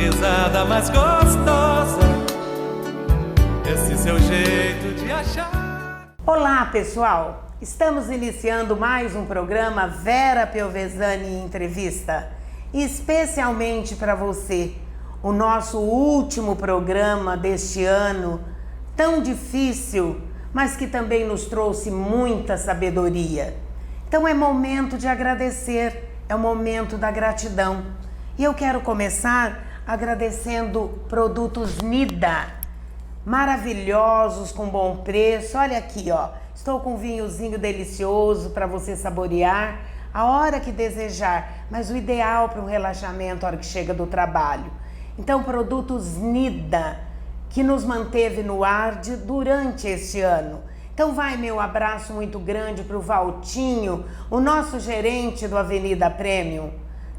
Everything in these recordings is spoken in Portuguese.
risada mais gostosa, esse seu jeito de achar. Olá, pessoal! Estamos iniciando mais um programa Vera Piovesani Entrevista, especialmente para você, o nosso último programa deste ano, tão difícil, mas que também nos trouxe muita sabedoria. Então é momento de agradecer, é o momento da gratidão. E eu quero começar agradecendo produtos Nida, maravilhosos, com bom preço. Olha aqui, ó, estou com um vinhozinho delicioso para você saborear a hora que desejar, mas o ideal para um relaxamento a hora que chega do trabalho. Então, produtos Nida, que nos manteve no ar durante este ano. Então vai meu abraço muito grande para o Valtinho, o nosso gerente do Avenida Premium.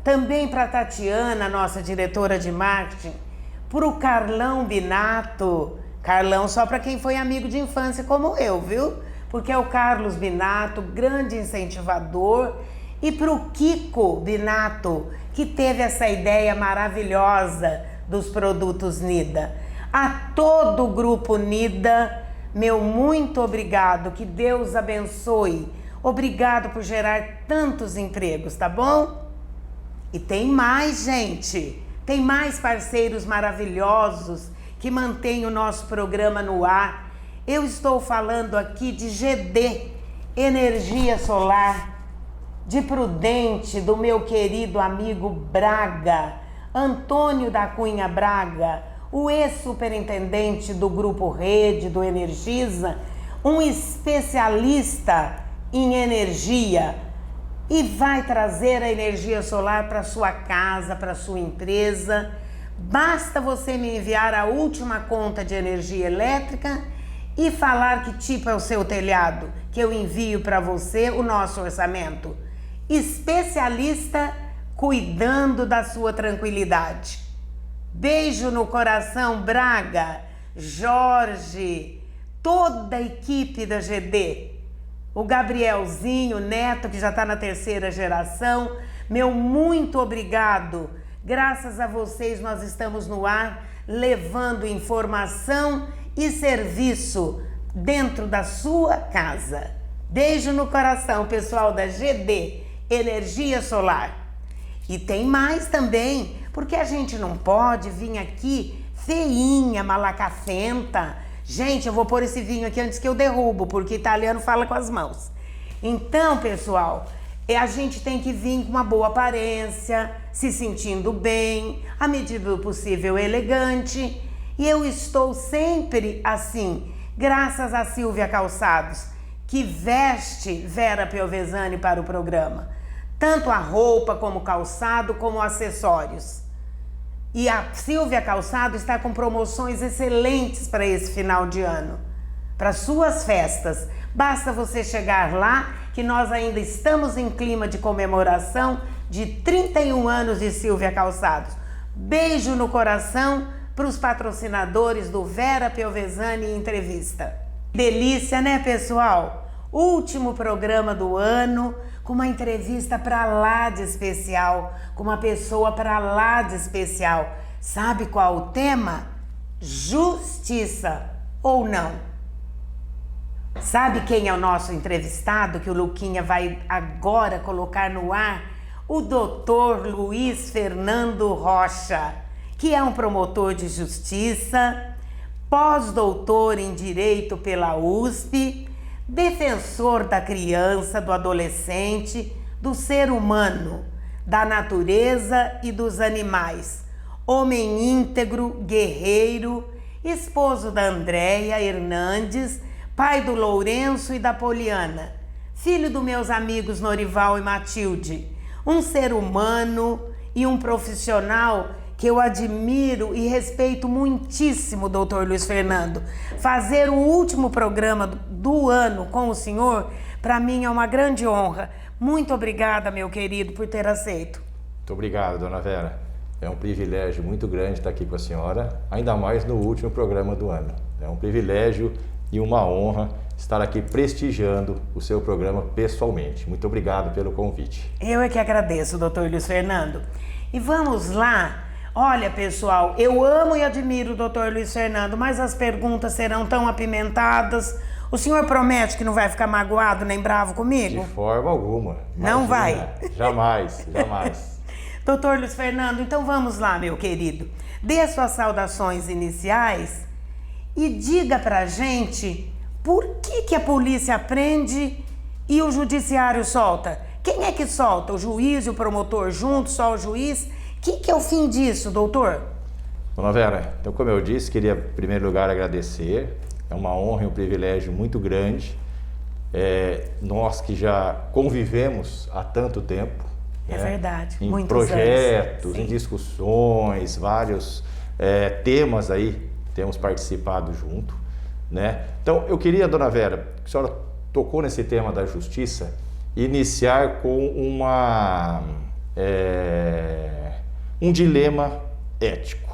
Também para a Tatiana, nossa diretora de marketing. Para o Carlão Binato. Carlão só para quem foi amigo de infância como eu, viu? Porque é o Carlos Binato, grande incentivador. E para o Kiko Binato, que teve essa ideia maravilhosa dos produtos Nida. A todo o grupo Nida, meu muito obrigado, que Deus abençoe. Obrigado por gerar tantos empregos, tá bom? E tem mais, gente. Tem mais parceiros maravilhosos que mantêm o nosso programa no ar. Eu estou falando aqui de GD, Energia Solar, de Prudente, do meu querido amigo Braga, Antônio da Cunha Braga, o ex-superintendente do Grupo Rede, do Energisa, um especialista em energia, e vai trazer a energia solar para sua casa, para sua empresa. Basta você me enviar a última conta de energia elétrica e falar que tipo é o seu telhado, que eu envio para você o nosso orçamento. Especialista cuidando da sua tranquilidade. Beijo no coração, Braga, Jorge, toda a equipe da GD. O Gabrielzinho, neto, que já está na terceira geração, meu muito obrigado. Graças a vocês nós estamos no ar, levando informação e serviço dentro da sua casa. Beijo no coração, pessoal da GD, Energia Solar. E tem mais também, porque a gente não pode vir aqui feinha, malacafenta. Gente, eu vou pôr esse vinho aqui antes que eu derrubo, porque italiano fala com as mãos. Então, pessoal, a gente tem que vir com uma boa aparência, se sentindo bem, à medida do possível elegante. E eu estou sempre assim, graças a Silvia Calçados, que veste Vera Piovesani para o programa. Tanto a roupa, como o calçado, como acessórios. E a Silvia Calçado está com promoções excelentes para esse final de ano, para suas festas. Basta você chegar lá, que nós ainda estamos em clima de comemoração de 31 anos de Silvia Calçados. Beijo no coração para os patrocinadores do Vera Piovesani Entrevista. Delícia, né, pessoal? Último programa do ano, com uma entrevista para lá de especial, com uma pessoa para lá de especial. Sabe qual o tema? Justiça ou não? Sabe quem é o nosso entrevistado que o Luquinha vai agora colocar no ar? O Dr. Luiz Fernando Rocha, que é um promotor de justiça, pós-doutor em Direito pela USP, defensor da criança, do adolescente, do ser humano, da natureza e dos animais, homem íntegro, guerreiro, esposo da Andréia Hernandes, pai do Lourenço e da Poliana, filho dos meus amigos Norival e Matilde, um ser humano e um profissional que eu admiro e respeito muitíssimo, doutor Luiz Fernando. Fazer o último programa do ano com o senhor, para mim é uma grande honra. Muito obrigada, meu querido, por ter aceito. Muito obrigado, dona Vera. É um privilégio muito grande estar aqui com a senhora, ainda mais no último programa do ano. É um privilégio e uma honra estar aqui prestigiando o seu programa pessoalmente. Muito obrigado pelo convite. Eu é que agradeço, doutor Luiz Fernando. E vamos lá. Olha, pessoal, eu amo e admiro o doutor Luiz Fernando, mas as perguntas serão tão apimentadas. O senhor promete que não vai ficar magoado nem bravo comigo? De forma alguma. Não vai? Jamais, jamais. Doutor Luiz Fernando, então vamos lá, meu querido. Dê as suas saudações iniciais e diga pra gente por que a polícia prende e o judiciário solta. Quem é que solta? O juiz e o promotor juntos, só o juiz? O que é o fim disso, doutor? Dona Vera, então como eu disse, queria em primeiro lugar agradecer. É uma honra e um privilégio muito grande. Nós que já convivemos há tanto tempo. É verdade, em muitos projetos, anos. em discussões, vários temas aí temos participado junto, né? Então eu queria, dona Vera, que a senhora tocou nesse tema da justiça, iniciar com um dilema ético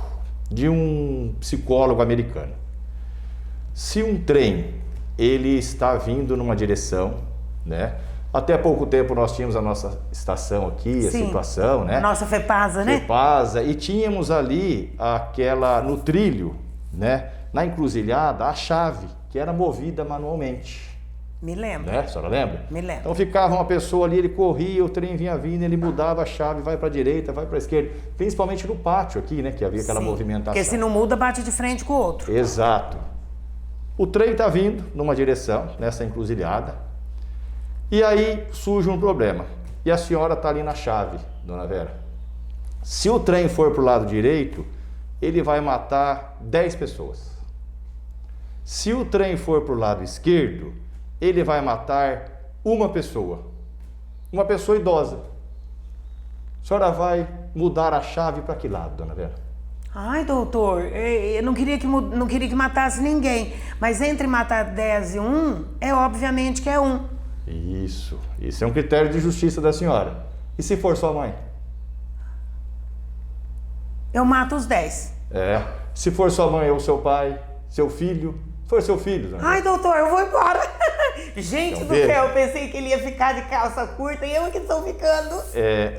de um psicólogo americano. Se um trem ele está vindo numa direção, né? Até pouco tempo nós tínhamos a nossa estação aqui, a situação, né? A nossa FEPASA, né? FEPASA, e tínhamos ali no trilho, né? Na encruzilhada, a chave, que era movida manualmente. Me lembro. Né? A senhora lembra? Me lembro. Então ficava uma pessoa ali, ele corria, o trem vinha vindo, ele mudava a chave, vai para a direita, vai para a esquerda, principalmente no pátio aqui, né? Que havia aquela movimentação. Porque se não muda, bate de frente com o outro. Exato. O trem está vindo numa direção, nessa encruzilhada, e aí surge um problema. E a senhora está ali na chave, dona Vera. Se o trem for para o lado direito, ele vai matar 10 pessoas. Se o trem for para o lado esquerdo, ele vai matar uma pessoa idosa. A senhora vai mudar a chave para que lado, dona Vera? Ai, doutor, eu não queria que matasse ninguém, mas entre matar 10 e 1, obviamente que é 1. Isso é um critério de justiça da senhora. E se for sua mãe? Eu mato os 10. Se for sua mãe ou seu pai, seu filho, for seu filho, dona Vera. Ai, doutor, eu vou embora. Gente Então, do céu, eu pensei que ele ia ficar de calça curta e eu que estou ficando.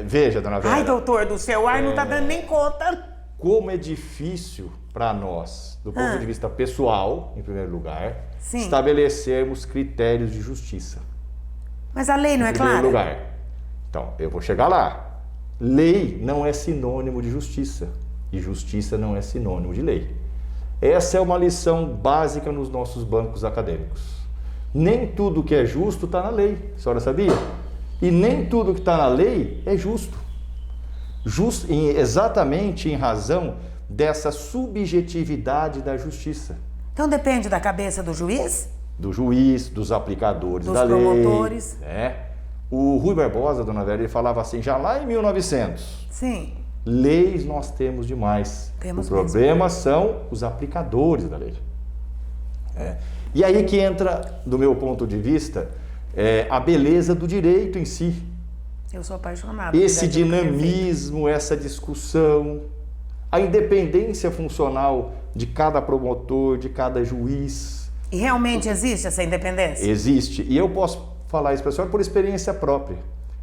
Veja, dona Vera. Ai, doutor do céu, o ar não tá dando nem conta. Como é difícil para nós, do ponto de vista pessoal, em primeiro lugar, estabelecermos critérios de justiça. Mas a lei não é clara? Em primeiro lugar. Então, eu vou chegar lá. Lei não é sinônimo de justiça. E justiça não é sinônimo de lei. Essa é uma lição básica nos nossos bancos acadêmicos. Nem tudo que é justo está na lei. A senhora sabia? E nem tudo que está na lei é justo. Exatamente em razão dessa subjetividade da justiça. Então depende da cabeça do juiz? Do juiz, dos aplicadores da lei. Dos promotores. O Rui Barbosa, dona Vera, ele falava assim, já lá em 1900. Sim. Leis nós temos demais. Temos o problema são os aplicadores da lei. E aí que entra, do meu ponto de vista, a beleza do direito em si. Eu sou apaixonada. Esse dinamismo, essa discussão, a independência funcional de cada promotor, de cada juiz. E realmente existe essa independência? Existe. E eu posso falar isso para a senhora por experiência própria.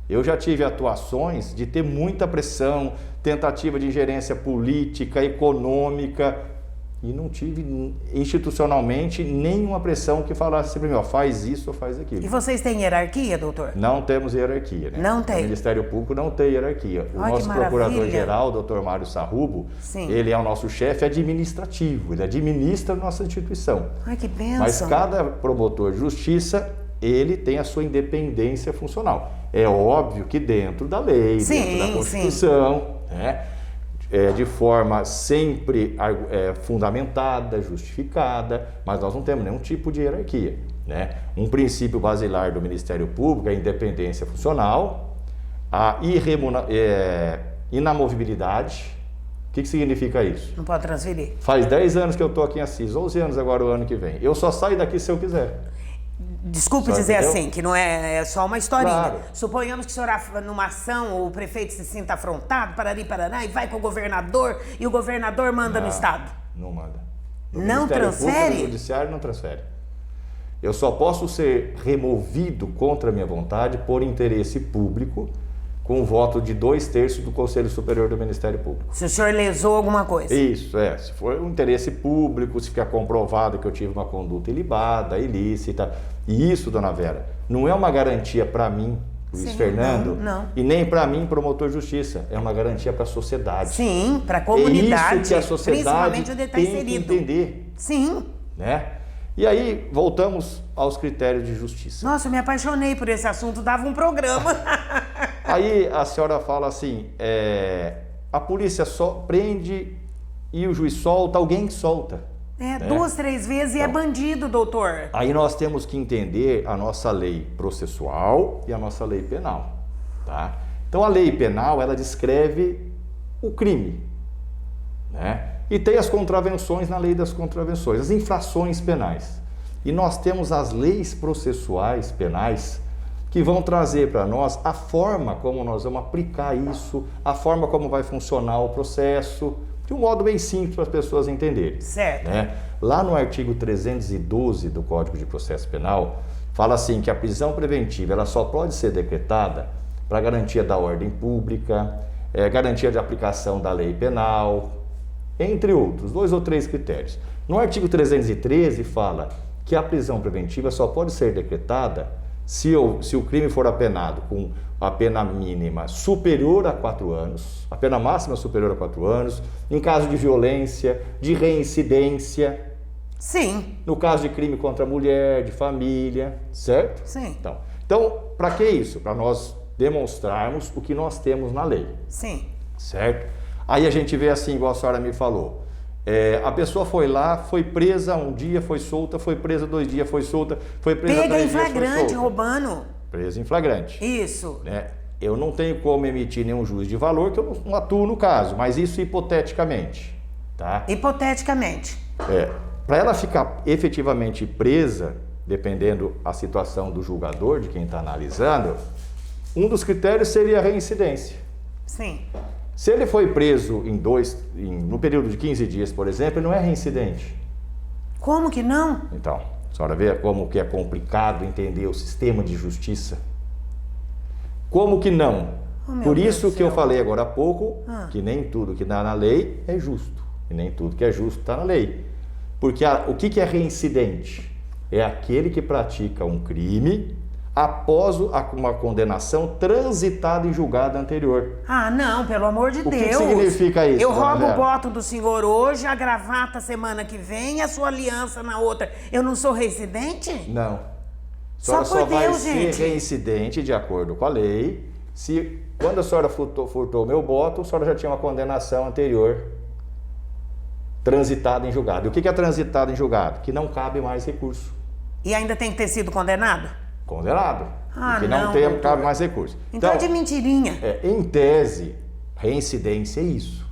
Eu já tive atuações de ter muita pressão, tentativa de ingerência política, econômica, e não tive institucionalmente nenhuma pressão que falasse para mim, faz isso ou faz aquilo. E vocês têm hierarquia, doutor? Não temos hierarquia, né? Não tem? O Ministério Público não tem hierarquia. O nosso procurador-geral, doutor Mário Sarrubo, ele é o nosso chefe administrativo, ele administra a nossa instituição. Ai, que bênção! Mas cada promotor de justiça, ele tem a sua independência funcional. É óbvio que dentro da lei, dentro da Constituição, né? De forma sempre fundamentada, justificada, mas nós não temos nenhum tipo de hierarquia, né? Um princípio basilar do Ministério Público é a independência funcional, a inamovibilidade. O que significa isso? Não pode transferir. Faz 10 anos que eu estou aqui em Assis, 11 anos agora o ano que vem. Eu só saio daqui se eu quiser. Desculpe dizer assim, que não é só uma historinha. Claro. Suponhamos que o senhor, numa ação, o prefeito se sinta afrontado, parari, paraná, e vai com o governador, e o governador manda no Estado. Não manda. Não transfere? O Judiciário não transfere. Eu só posso ser removido contra a minha vontade por interesse público, com o voto de 2/3 do Conselho Superior do Ministério Público. Se o senhor lesou alguma coisa. Isso, se for um interesse público, se ficar comprovado que eu tive uma conduta ilibada, ilícita. E isso, dona Vera, não é uma garantia para mim, Luiz Fernando, não. E nem para mim, promotor de justiça. É uma garantia para a sociedade. Sim, para a comunidade, é isso que a sociedade principalmente onde ele está tem inserido. que entender. Sim. Né? E aí, voltamos aos critérios de justiça. Nossa, eu me apaixonei por esse assunto, dava um programa. Aí a senhora fala assim, a polícia só prende e o juiz solta, alguém solta. 2, 3 vezes e é bandido, doutor. Aí nós temos que entender a nossa lei processual e a nossa lei penal, tá? Então a lei penal, ela descreve o crime, né? E tem as contravenções na lei das contravenções, as infrações penais. E nós temos as leis processuais penais que vão trazer para nós a forma como nós vamos aplicar isso, a forma como vai funcionar o processo, de um modo bem simples para as pessoas entenderem. Certo. Né? Lá no artigo 312 do Código de Processo Penal, fala assim que a prisão preventiva ela só pode ser decretada para garantia da ordem pública, garantia de aplicação da lei penal, entre outros, 2 ou 3 critérios. No artigo 313 fala que a prisão preventiva só pode ser decretada se o crime for apenado com a pena mínima superior a 4 anos, a pena máxima superior a 4 anos, em caso de violência, de reincidência. Sim. No caso de crime contra a mulher, de família, certo? Sim. Então para que isso? Para nós demonstrarmos o que nós temos na lei. Sim. Certo? Aí a gente vê assim, igual a senhora me falou, a pessoa foi lá, foi presa um dia, foi solta, foi presa 2 dias, foi solta, foi presa 3 dias, Pega em flagrante, foi solta. roubando. Presa em flagrante. Isso. Né? Eu não tenho como emitir nenhum juízo de valor, que eu não atuo no caso, mas isso hipoteticamente. Tá? Hipoteticamente. Para ela ficar efetivamente presa, dependendo a situação do julgador, de quem está analisando, um dos critérios seria a reincidência. Sim. Se ele foi preso no período de 15 dias, por exemplo, ele não é reincidente. Como que não? Então, a senhora vê como que é complicado entender o sistema de justiça? Como que não? Por isso que eu falei agora há pouco que nem tudo que está na lei é justo. E nem tudo que é justo está na lei. Porque o que é reincidente? É aquele que pratica um crime após uma condenação transitada em julgado anterior. Ah, não, pelo amor de Deus. O que significa isso? Eu roubo o voto do senhor hoje, a gravata semana que vem, a sua aliança na outra. Eu não sou reincidente? Não. Só por só vai Deus, ser gente. reincidente de acordo com a lei se, quando a senhora furtou meu voto, a senhora já tinha uma condenação anterior transitada em julgado. E o que é transitada em julgado? Que não cabe mais recurso. E ainda tem que ter sido condenado? Condenado. Ah, que não, não cabe mais recurso. Então é de mentirinha. Em tese, reincidência é isso.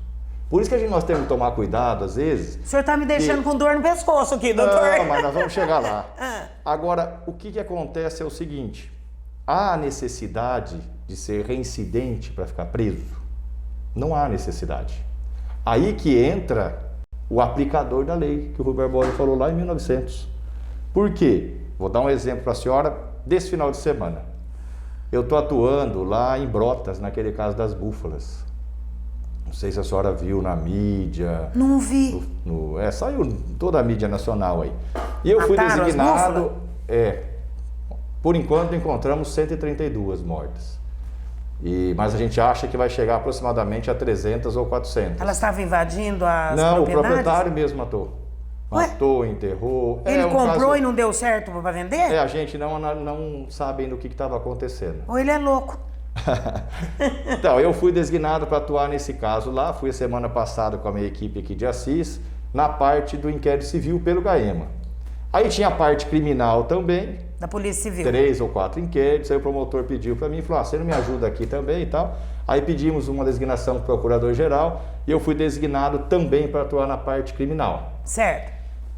Por isso que nós temos que tomar cuidado, às vezes. O senhor está me deixando com dor no pescoço aqui, doutor. Não, mas nós vamos chegar lá. Agora, o que acontece é o seguinte. Há necessidade de ser reincidente para ficar preso? Não há necessidade. Aí que entra o aplicador da lei, que o Rui Barbosa falou lá em 1900. Por quê? Vou dar um exemplo para a senhora desse final de semana. Eu estou atuando lá em Brotas, naquele caso das búfalas. Não sei se a senhora viu na mídia. Não vi. Saiu toda a mídia nacional aí. E eu fui designado. Por enquanto encontramos 132 mortas. Mas a gente acha que vai chegar aproximadamente a 300 ou 400. Elas estavam invadindo as propriedades? Não, o proprietário mesmo matou. Matou, enterrou. Ele comprou e não deu certo para vender? A gente não sabe ainda o que estava acontecendo. Ou ele é louco. Então, eu fui designado para atuar nesse caso lá. Fui a semana passada com a minha equipe aqui de Assis, na parte do inquérito civil pelo GAEMA. Aí tinha a parte criminal também. Da Polícia Civil. 3 ou 4 inquéritos. Aí o promotor pediu para mim e falou: você não me ajuda aqui também e tal. Aí pedimos uma designação para o procurador-geral e eu fui designado também para atuar na parte criminal. Certo.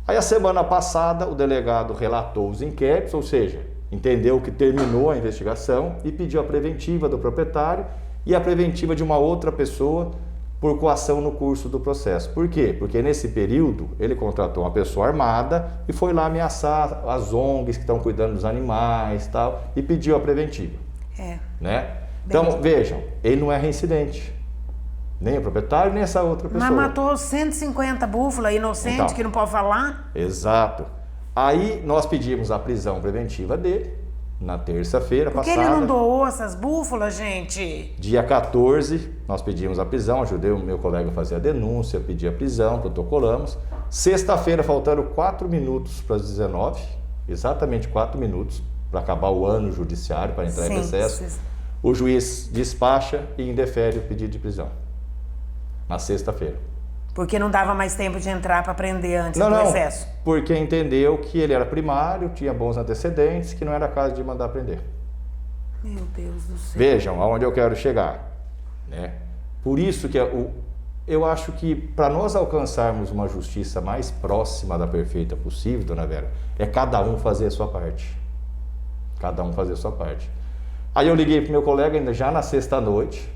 Aí a semana passada o delegado relatou os inquéritos, ou seja, entendeu que terminou a investigação e pediu a preventiva do proprietário e a preventiva de uma outra pessoa por coação no curso do processo. Por quê? Porque nesse período ele contratou uma pessoa armada e foi lá ameaçar as ONGs que estão cuidando dos animais e tal, e pediu a preventiva. Né? Então, vejam, ele não é reincidente. Nem o proprietário, nem essa outra pessoa. Mas matou 150 búfalas, inocente, Então, que não pode falar? Exato. Aí nós pedimos a prisão preventiva dele, na terça-feira passada. Por que ele não doou essas búfalas, gente? Dia 14, nós pedimos a prisão, ajudei o meu colega a fazer a denúncia, pedi a prisão, protocolamos. Sexta-feira, faltando 4 minutos para as 19, exatamente 4 minutos, para acabar o ano judiciário, para entrar em recesso, o juiz despacha e indefere o pedido de prisão. Na sexta-feira. Porque não dava mais tempo de entrar para prender antes do recesso? Porque entendeu que ele era primário, tinha bons antecedentes, que não era caso de mandar prender. Meu Deus do céu. Vejam aonde eu quero chegar, né? Por isso que eu acho que para nós alcançarmos uma justiça mais próxima da perfeita possível, dona Vera, é cada um fazer a sua parte. Cada um fazer a sua parte. Aí eu liguei para o meu colega ainda já na sexta-noite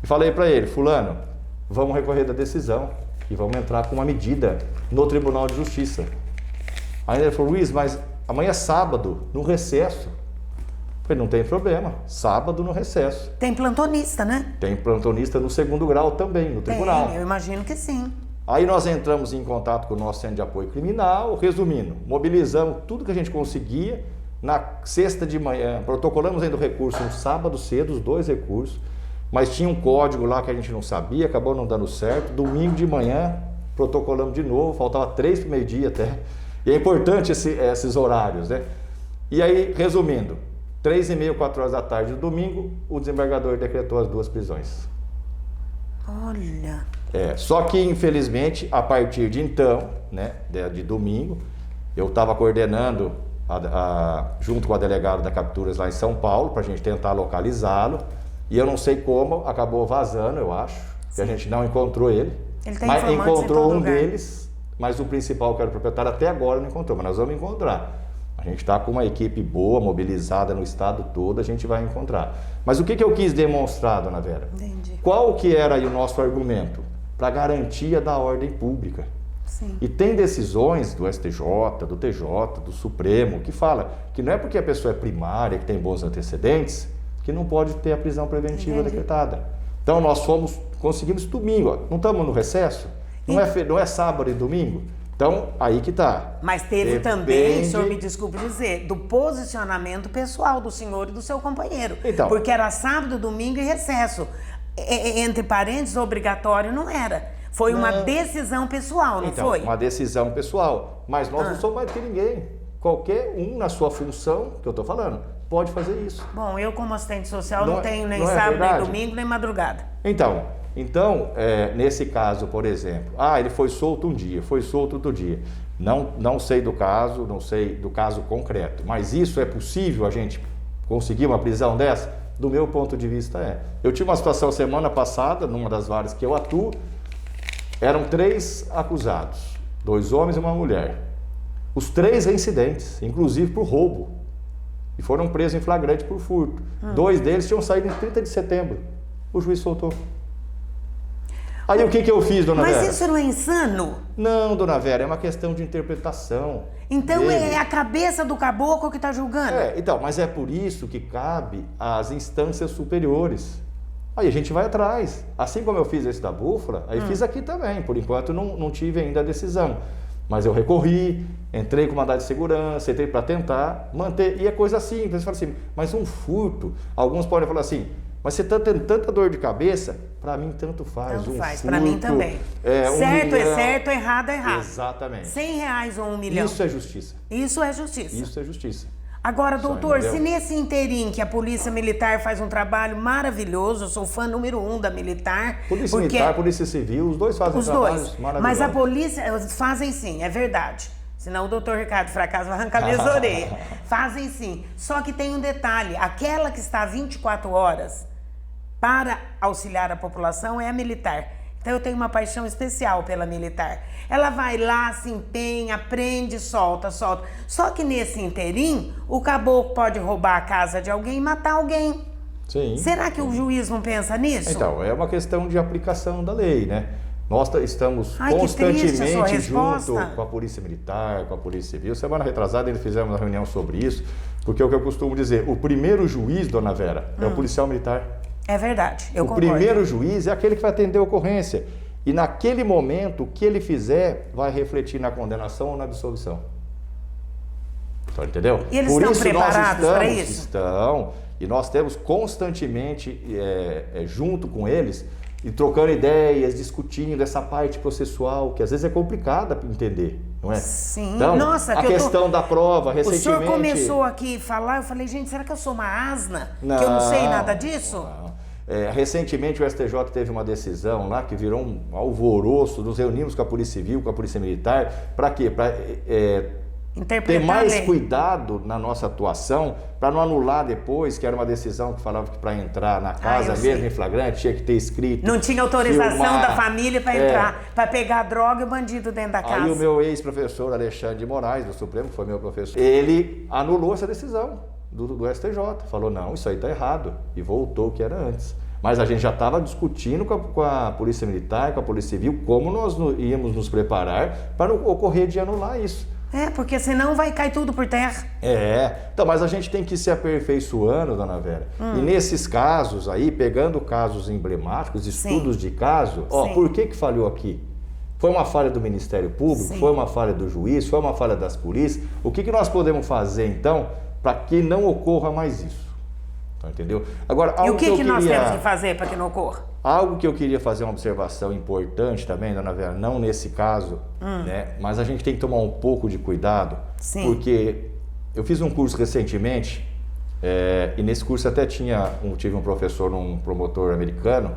e falei para ele, fulano, vamos recorrer da decisão e vamos entrar com uma medida no Tribunal de Justiça. Aí ele falou, Luiz, mas amanhã é sábado, no recesso. Eu falei, não tem problema, sábado no recesso. Tem plantonista, né? Tem plantonista no 2º grau também, no tribunal. Tem, eu imagino que sim. Aí nós entramos em contato com o nosso centro de apoio criminal, resumindo, mobilizamos tudo que a gente conseguia. Na sexta de manhã, protocolamos ainda o recurso no sábado cedo, os 2 recursos, mas tinha um código lá que a gente não sabia, acabou não dando certo. Domingo de manhã, protocolamos de novo, faltava 3 para o meio-dia até. E é importante esses horários, né? E aí, resumindo, 3h30, 4 horas da tarde do domingo, o desembargador decretou as 2 prisões. Olha... Só que, infelizmente, a partir de então, né, de domingo, eu estava coordenando, junto com a delegada da Capturas lá em São Paulo, para a gente tentar localizá-lo. E eu não sei como, acabou vazando, eu acho, que a gente não encontrou ele. Ele tem mas encontrou um lugar. Deles, mas o principal, que era o proprietário, até agora não encontrou, mas nós vamos encontrar. A gente está com uma equipe boa, mobilizada no estado todo, a gente vai encontrar. Mas o que eu quis demonstrar, dona Vera? Entendi. Qual que era aí o nosso argumento? Para garantia da ordem pública. Sim. E tem decisões do STJ, do TJ, do Supremo, que fala que não é porque a pessoa é primária, que tem bons antecedentes, que não pode ter a prisão preventiva decretada. Então nós conseguimos domingo, ó. Não estamos no recesso? Não é sábado e domingo? Então, aí que está. Mas teve também, o senhor me desculpe dizer, do posicionamento pessoal do senhor e do seu companheiro. Então, porque era sábado, domingo e recesso. Entre parênteses, obrigatório não era. Foi uma decisão pessoal, não foi? Uma decisão pessoal. Mas nós não somos mais que ninguém. Qualquer um na sua função, que eu estou falando, pode fazer isso. Bom, eu como assistente social não tenho nem não sábado, nem verdade? domingo, nem madrugada. Então nesse caso, por exemplo, ele foi solto um dia, foi solto outro dia. Não sei do caso, não sei do caso concreto, mas isso é possível a gente conseguir uma prisão dessa? Do meu ponto de vista Eu tive uma situação semana passada, numa das varas que eu atuo, eram 3 acusados, 2 homens e uma mulher. Os 3 reincidentes, inclusive por roubo, e foram presos em flagrante por furto. 2 deles tinham saído em 30 de setembro. O juiz soltou. Aí o que eu fiz, dona Vera? Mas isso não é insano? Não, dona Vera, é uma questão de interpretação. Então é a cabeça do caboclo que está julgando? Então, mas é por isso que cabe às instâncias superiores. Aí a gente vai atrás. Assim como eu fiz esse da búfala, aí fiz aqui também. Por enquanto não tive ainda a decisão. Mas eu recorri, entrei com mandado de segurança, entrei para tentar manter. E é coisa simples. Você fala assim, mas um furto, alguns podem falar assim, mas você está tendo tanta dor de cabeça, para mim tanto faz. Tanto faz, para mim também. Certo é certo, errado é errado. Exatamente. R$100 ou 1 milhão. Isso é justiça. Isso é justiça. Isso é justiça. Agora, doutor, se nesse inteirinho que a Polícia Militar faz um trabalho maravilhoso, eu sou fã número 1 da Militar. Polícia Militar, Polícia Civil, os dois fazem trabalhos maravilhosos. Mas a polícia, fazem sim, é verdade. Senão o doutor Ricardo Fracasso vai arrancar minhas orelhas. Fazem sim. Só que tem um detalhe, aquela que está 24 horas para auxiliar a população é a Militar. Então eu tenho uma paixão especial pela Militar. Ela vai lá, se empenha, prende, solta. Só que nesse inteirinho, o caboclo pode roubar a casa de alguém e matar alguém. Sim. Será que o juiz não pensa nisso? Então, é uma questão de aplicação da lei, né? Nós estamos constantemente junto com a Polícia Militar, com a Polícia Civil. Semana retrasada ainda fizemos uma reunião sobre isso, porque é o que eu costumo dizer, o primeiro juiz, dona Vera, é o policial militar. É verdade, eu O concordo. primeiro juiz é aquele que vai atender a ocorrência. E naquele momento, o que ele fizer vai refletir na condenação ou na absolvição. Então, entendeu? E eles Por estão isso preparados nós para estamos, isso? Estão. E nós temos constantemente, junto com eles, e trocando ideias, discutindo essa parte processual, que às vezes é complicada para entender, não é? Sim. Então, Nossa, a questão da prova, O recentemente... senhor começou aqui a falar, eu falei, gente, será que eu sou uma asna? Que eu não sei nada disso? Não. Recentemente o STJ teve uma decisão lá que virou um alvoroço, nos reunimos com a Polícia Civil, com a Polícia Militar, para quê? Para ter mais cuidado na nossa atuação, para não anular depois, que era uma decisão que falava que para entrar na casa mesmo em flagrante tinha que ter escrito. Não tinha autorização filmar, da família para entrar, para pegar a droga e o bandido dentro da casa. Aí o meu ex-professor Alexandre de Moraes, do Supremo, que foi meu professor, ele anulou essa decisão do STJ, falou não, isso aí está errado, e voltou o que era antes. Mas a gente já estava discutindo com a Polícia Militar, com a Polícia Civil, como nós íamos nos preparar para não ocorrer de anular isso. Porque senão vai cair tudo por terra. Então, mas a gente tem que ir se aperfeiçoando, dona Vera. E nesses casos aí, pegando casos emblemáticos, estudos de caso, por que falhou aqui? Foi uma falha do Ministério Público? Foi uma falha do juiz? Foi uma falha das polícias? O que nós podemos fazer, então, para que não ocorra mais isso? Entendeu? Agora, e o que nós temos que fazer para que não ocorra? Algo que eu queria fazer uma observação importante também, dona Vera, não nesse caso, né? Mas a gente tem que tomar um pouco de cuidado, porque eu fiz um curso recentemente, e nesse curso até tive um professor, um promotor americano,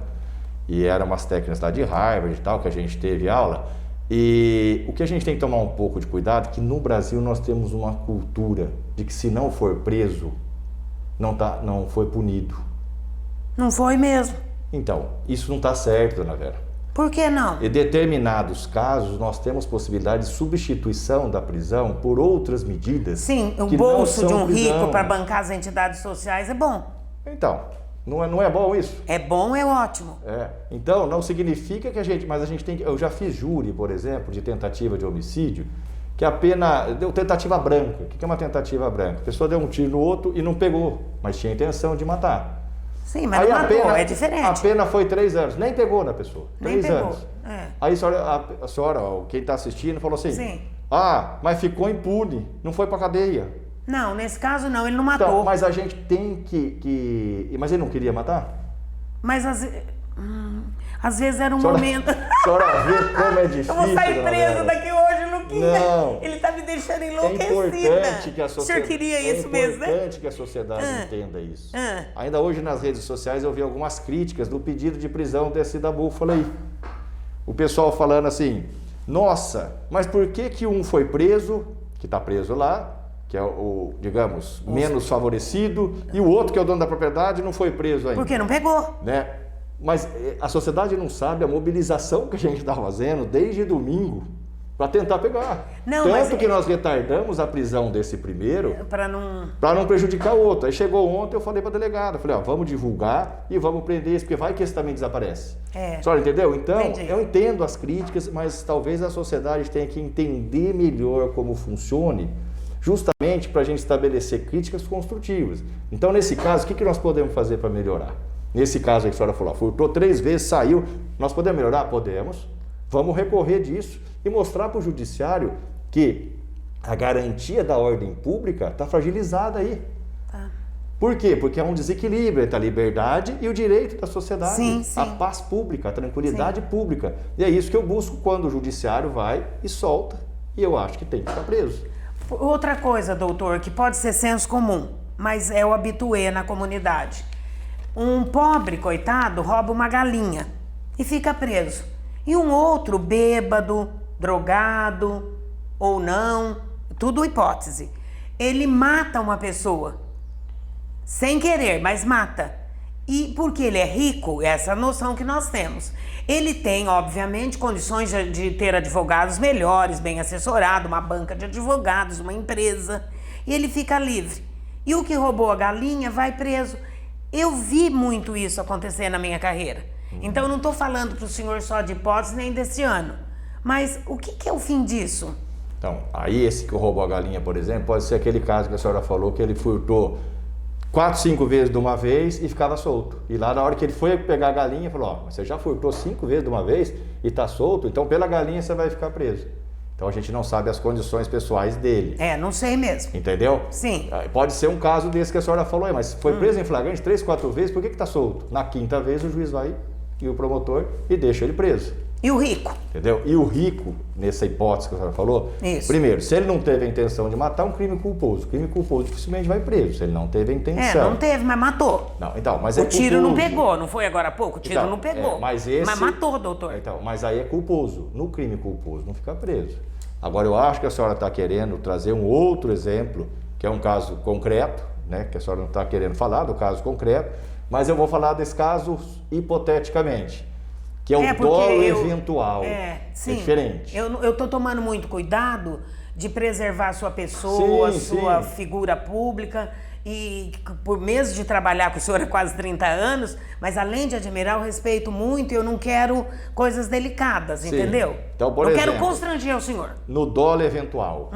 e eram umas técnicas lá de Harvard e tal, que a gente teve aula, e o que a gente tem que tomar um pouco de cuidado é que no Brasil nós temos uma cultura de que se não for preso, não foi punido. Não foi mesmo. Então, isso não está certo, dona Vera. Por que não? Em determinados casos, nós temos possibilidade de substituição da prisão por outras medidas. Sim, o bolso de um rico para bancar as entidades sociais é bom. Então, não é bom isso? É bom, é ótimo. Então, não significa que mas a gente tem que... Eu já fiz júri, por exemplo, de tentativa de homicídio, que a pena deu tentativa branca. O que é uma tentativa branca? A pessoa deu um tiro no outro e não pegou, mas tinha intenção de matar. Sim, mas não matou, é diferente. A pena foi 3 anos, nem pegou na pessoa. Nem 3 pegou. anos. Aí a senhora, quem está assistindo, falou assim: mas ficou impune, não foi para cadeia. Não, nesse caso não, ele não matou. Então, mas a gente tem Mas ele não queria matar? Mas às vezes era um momento... A senhora vê como é difícil. Eu vou sair preso daqui hoje, Luquinha. Não. Ele tá me deixando enlouquecida. É importante que a sociedade... O senhor queria isso mesmo, né? É importante que a sociedade entenda isso. Ainda hoje nas redes sociais eu vi algumas críticas do pedido de prisão desse da búfala aí. O pessoal falando assim, nossa, mas por que um foi preso, que está preso lá, que é o, digamos, menos favorecido, e o outro, que é o dono da propriedade, não foi preso ainda? Porque não pegou. Né? Mas a sociedade não sabe a mobilização que a gente está fazendo desde domingo para tentar pegar. Tanto que nós retardamos a prisão desse primeiro para não prejudicar o outro. Aí chegou ontem, eu falei para a delegada, falei, vamos divulgar e vamos prender esse, porque vai que esse também desaparece. A senhora entendeu? Então, eu entendo as críticas, mas talvez a sociedade tenha que entender melhor como funcione, justamente para a gente estabelecer críticas construtivas. Então, nesse caso, o que nós podemos fazer para melhorar? Nesse caso aí que a senhora falou, furtou 3 vezes, saiu, nós podemos melhorar? Podemos. Vamos recorrer disso e mostrar para o judiciário que a garantia da ordem pública está fragilizada aí. Por quê? Porque é um desequilíbrio entre a liberdade e o direito da sociedade. A paz pública, a tranquilidade pública. E é isso que eu busco quando o judiciário vai e solta. E eu acho que tem que ficar preso. Outra coisa, doutor, que pode ser senso comum, mas é o habitué na comunidade. Um pobre, coitado, rouba uma galinha e fica preso. E um outro bêbado, drogado ou não, tudo hipótese, ele mata uma pessoa, sem querer, mas mata. E porque ele é rico, essa é a noção que nós temos. Ele tem, obviamente, condições de ter advogados melhores, bem assessorado, uma banca de advogados, uma empresa, e ele fica livre. E o que roubou a galinha vai preso. Eu vi muito isso acontecer na minha carreira. Então, eu não estou falando para o senhor só de hipótese nem desse ano. Mas o que é o fim disso? Então, aí esse que roubou a galinha, por exemplo, pode ser aquele caso que a senhora falou, que ele furtou 4, 5 vezes de uma vez e ficava solto. E lá na hora que ele foi pegar a galinha, falou, ó, você já furtou 5 vezes de uma vez e está solto, então pela galinha você vai ficar preso. Então a gente não sabe as condições pessoais dele. Não sei mesmo. Entendeu? Sim. Pode ser um caso desse que a senhora falou, mas foi preso em flagrante 3, 4 vezes, por que está solto? Na 5ª vez o juiz vai e o promotor e deixa ele preso. E o rico? Entendeu? E o rico, nessa hipótese que a senhora falou, Isso. Primeiro, se ele não teve a intenção de matar, é um crime culposo. Crime culposo dificilmente vai preso, se ele não teve a intenção. Não teve, mas matou. Não, então, mas o tiro não pegou, não foi agora há pouco? O tiro então, não pegou. Mas matou, doutor. Então, mas aí é culposo. No crime culposo não fica preso. Agora, eu acho que a senhora está querendo trazer um outro exemplo, que é um caso concreto, né? Que a senhora não está querendo falar do caso concreto, mas eu vou falar desse caso hipoteticamente. Que é o dolo eventual. Sim. É diferente. Eu estou tomando muito cuidado de preservar a sua pessoa, sua figura pública. E por meses de trabalhar com o senhor há quase 30 anos, mas além de admirar, eu respeito muito e eu não quero coisas delicadas, entendeu? Então, por exemplo, quero constranger o senhor. No dolo eventual.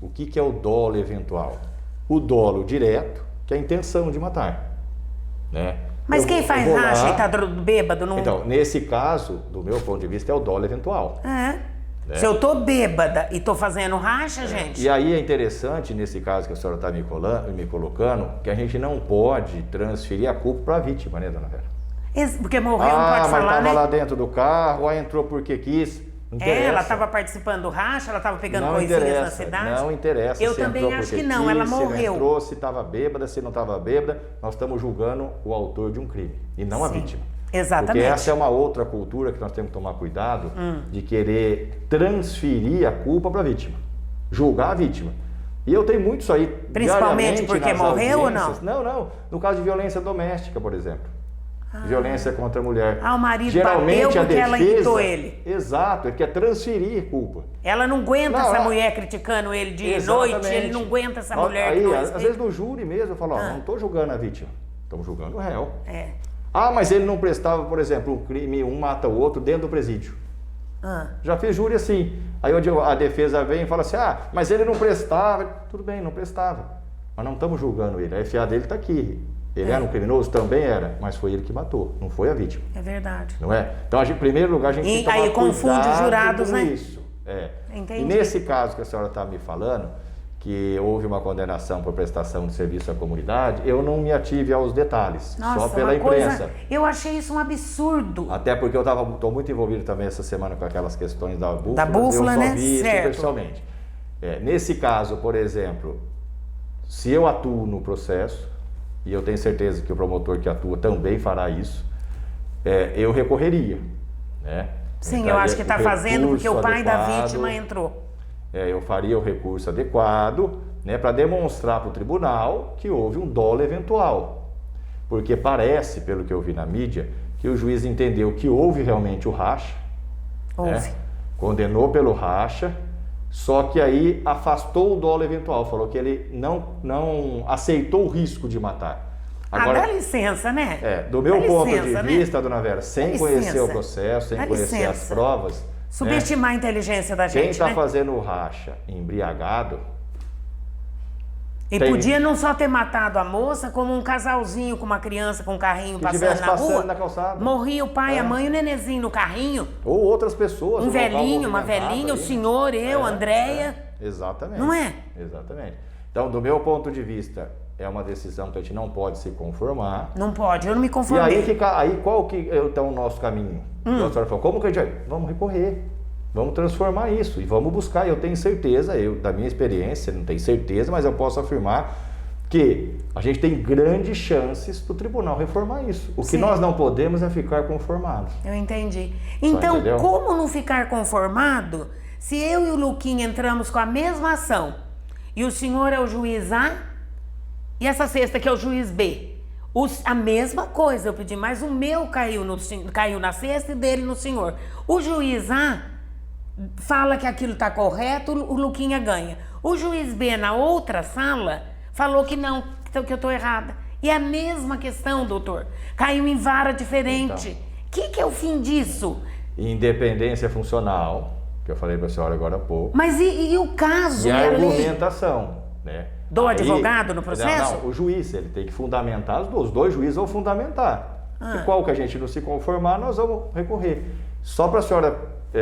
O que é o dolo eventual? O dolo direto, que é a intenção de matar. Né? Mas quem faz racha e tá bêbado não... Então, nesse caso, do meu ponto de vista, é o dolo eventual. Se eu tô bêbada e tô fazendo racha, gente... E aí é interessante, nesse caso que a senhora está me colocando, que a gente não pode transferir a culpa para a vítima, né, dona Vera? Porque morreu, não pode falar, mas né? estava lá dentro do carro, aí entrou porque quis. Ela estava participando do racha, ela estava pegando coisinhas na cidade. Não interessa. Eu também acho que não, ela morreu. Se entrou, se estava bêbada, se não estava bêbada, nós estamos julgando o autor de um crime e não a vítima. Exatamente. Porque essa é uma outra cultura que nós temos que tomar cuidado de querer transferir a culpa para a vítima, julgar a vítima. E eu tenho muito isso aí. Principalmente porque morreu ou não? Não. No caso de violência doméstica, por exemplo. Violência contra a mulher. O marido geralmente bateu porque ela irritou defesa, ele. Exato, ele quer transferir culpa. Ela não aguenta essa mulher criticando ele de noite, ele não aguenta essa mulher aí, que não às vezes no júri mesmo, eu falo, não estou julgando a vítima, estamos julgando o réu. Mas ele não prestava, por exemplo, um crime, um mata o outro dentro do presídio. Já fiz júri assim. Aí a defesa vem e fala assim, mas ele não prestava. Tudo bem, não prestava. Mas não estamos julgando ele, a FA dele está aqui. Ele era um criminoso? Também era, mas foi ele que matou, não foi a vítima. É verdade. Não é? Então, em primeiro lugar, a gente tem que tomar cuidado confunde os jurados, com né? isso. Entendi. E nesse caso que a senhora está me falando, que houve uma condenação por prestação de serviço à comunidade, eu não me ative aos detalhes, só pela imprensa. Eu achei isso um absurdo. Até porque eu estou muito envolvido também essa semana com aquelas questões da búfala. Da búfala, eu só né? vi certo. superficialmente. Nesse caso, por exemplo, se eu atuo no processo, e eu tenho certeza que o promotor que atua também fará isso, eu recorreria. Né? Sim, eu acho que está fazendo porque o pai da vítima entrou. Eu faria o recurso adequado, né, para demonstrar para o tribunal que houve um dolo eventual. Porque parece, pelo que eu vi na mídia, que o juiz entendeu que houve realmente o racha, né, condenou pelo racha, só que aí afastou o dolo eventual, falou que ele não aceitou o risco de matar. Agora, dá licença, né? Do meu ponto de vista, dona Vera, sem conhecer o processo, sem conhecer as provas... Subestimar a inteligência da gente, quem está fazendo o racha embriagado... E podia não só ter matado a moça, como um casalzinho com uma criança com um carrinho passando na rua. Na calçada. Morria o pai, a mãe e o nenenzinho no carrinho. Ou outras pessoas. Um velhinho, uma velhinha, o senhor, eu, Andréia. Exatamente. Não é? Exatamente. Então, do meu ponto de vista, é uma decisão que a gente não pode se conformar. Não pode, eu não me conformei. E aí qual que é então o nosso caminho? A senhora falou, como que a gente vai? Vamos recorrer. Vamos transformar isso e vamos buscar. Eu tenho certeza, da minha experiência, não tenho certeza, mas eu posso afirmar que a gente tem grandes chances para o tribunal reformar isso. O que nós não podemos é ficar conformados. Eu entendi. Então, como não ficar conformado se eu e o Luquinha entramos com a mesma ação e o senhor é o juiz A e essa sexta que é o juiz B? A mesma coisa, eu pedi, mas o meu caiu na sexta e dele no senhor. O juiz A fala que aquilo está correto, o Luquinha ganha. O juiz B na outra sala falou que não, que eu estou errada. E é a mesma questão, doutor. Caiu em vara diferente. O que é o fim disso? Independência funcional, que eu falei para a senhora agora há pouco. Mas e o caso? E a argumentação, né? Do advogado no processo? Não, o juiz, ele tem que fundamentar os dois juízes vão fundamentar. E qual que a gente não se conformar, nós vamos recorrer. Só para a senhora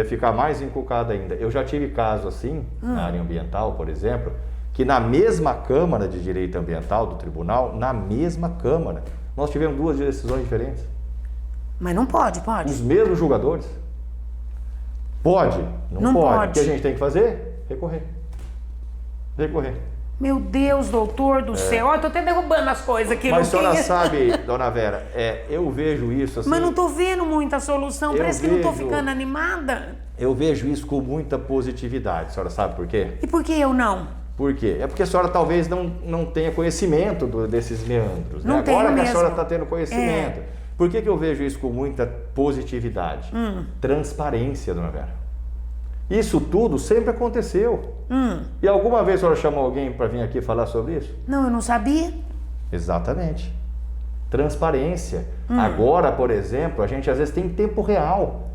ficar mais encucada ainda, eu já tive caso assim, na área ambiental, por exemplo, que na mesma Câmara de Direito Ambiental do Tribunal, na mesma Câmara, nós tivemos duas decisões diferentes. Mas não pode. Os mesmos julgadores. Pode? Não pode. O que a gente tem que fazer? Recorrer. Meu Deus, doutor do céu. Ó, eu tô até derrubando as coisas aqui. Mas a senhora sabe, dona Vera, eu vejo isso assim... Mas não tô vendo muita solução, parece que não tô ficando animada. Eu vejo isso com muita positividade, a senhora sabe por quê? E por que eu não? Por quê? É porque a senhora talvez não tenha conhecimento desses meandros. Não né? tenho Agora que mesmo. a senhora está tendo conhecimento. Por que eu vejo isso com muita positividade? Transparência, dona Vera. Isso tudo sempre aconteceu. E alguma vez a senhora chamou alguém para vir aqui falar sobre isso? Não, eu não sabia. Exatamente. Transparência. Agora, por exemplo, a gente às vezes tem tempo real.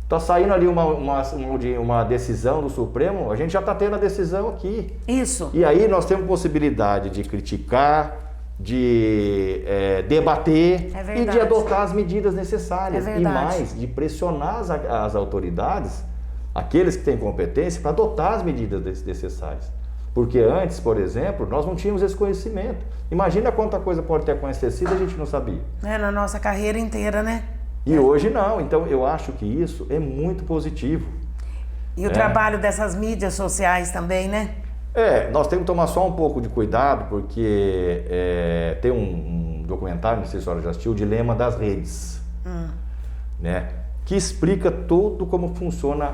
Está saindo ali uma decisão do Supremo, a gente já está tendo a decisão aqui. Isso. E aí nós temos possibilidade de criticar, de debater e de adotar as medidas necessárias. E mais, de pressionar as autoridades, aqueles que têm competência, para adotar as medidas necessárias. Porque antes, por exemplo, nós não tínhamos esse conhecimento. Imagina quanta coisa pode ter acontecido e a gente não sabia. Na nossa carreira inteira, né? E hoje não. Então eu acho que isso é muito positivo. E o trabalho dessas mídias sociais também, né? Nós temos que tomar só um pouco de cuidado, porque tem um documentário, não sei se a senhora já assistiu, o Dilema das Redes, né? Que explica tudo como funciona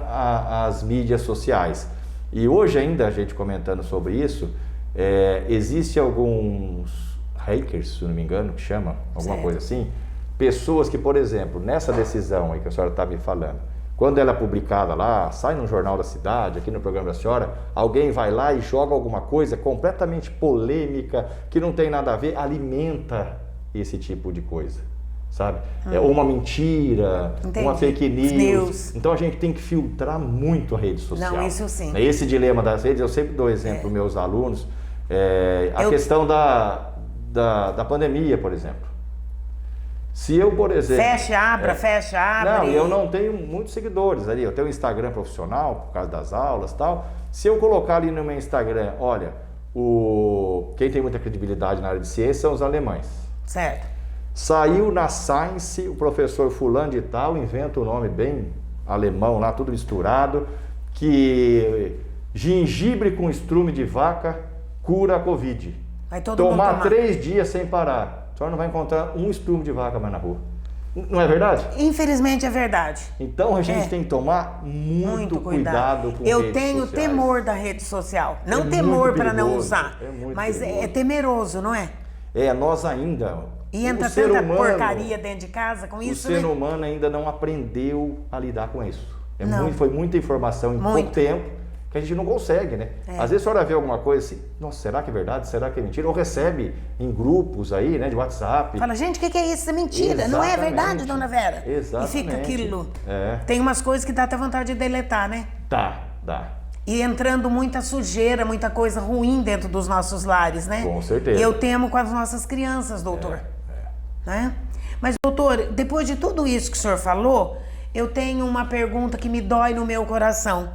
as mídias sociais. E hoje ainda, a gente comentando sobre isso, existe alguns hackers, se não me engano, que chama, alguma coisa assim, pessoas que, por exemplo, nessa decisão aí que a senhora está me falando, quando ela é publicada lá, sai no Jornal da Cidade, aqui no programa da senhora, alguém vai lá e joga alguma coisa completamente polêmica, que não tem nada a ver, alimenta esse tipo de coisa, sabe? Ou uma mentira, uma fake news. Então a gente tem que filtrar muito a rede social. Não, isso sim. Esse dilema das redes, eu sempre dou exemplo para os meus alunos, a questão da pandemia, por exemplo. Se eu, por exemplo... Fecha, abre. Não, eu não tenho muitos seguidores ali. Eu tenho um Instagram profissional, por causa das aulas e tal. Se eu colocar ali no meu Instagram, olha, quem tem muita credibilidade na área de ciência são os alemães. Certo. Saiu na Science, o professor fulano de tal, inventa um nome bem alemão lá, tudo misturado, que gengibre com estrume de vaca cura a Covid. Vai todo mundo tomar 3 dias sem parar. A senhora não vai encontrar um estrume de vaca mais na rua. Não é verdade? Infelizmente é verdade. Então a gente tem que tomar muito cuidado com Eu tenho temor da rede social. Não temor para não usar, mas é temeroso, não é? Nós ainda... E entra tanta porcaria dentro de casa com isso, né? O ser humano ainda não aprendeu a lidar com isso. Foi muita informação em pouco tempo que a gente não consegue, né? Às vezes a senhora vê alguma coisa assim, nossa, será que é verdade? Será que é mentira? Ou recebe em grupos aí, né, de WhatsApp. Fala, gente, o que é isso? Isso é mentira. Exatamente. Não é verdade, dona Vera? Exatamente. E fica aquilo. Tem umas coisas que dá até vontade de deletar, né? Dá. E entrando muita sujeira, muita coisa ruim dentro dos nossos lares, né? Com certeza. E eu temo com as nossas crianças, doutor. Né? Mas, doutor, depois de tudo isso que o senhor falou, eu tenho uma pergunta que me dói no meu coração.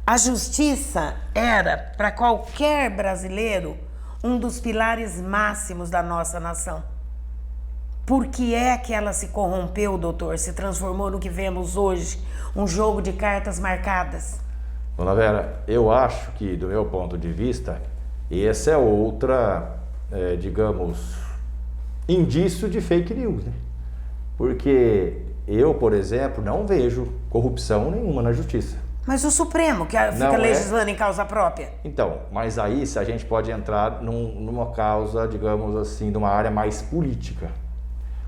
A justiça era, para qualquer brasileiro, um dos pilares máximos da nossa nação. Por que é que ela se corrompeu, doutor? Se transformou no que vemos hoje, um jogo de cartas marcadas? Dona Vera, eu acho que, do meu ponto de vista, essa é outra, digamos, indício de fake news, né? Porque eu, por exemplo, não vejo corrupção nenhuma na justiça. Mas o Supremo, que fica legislando em causa própria. Então, mas aí se a gente pode entrar numa causa, digamos assim, numa área mais política.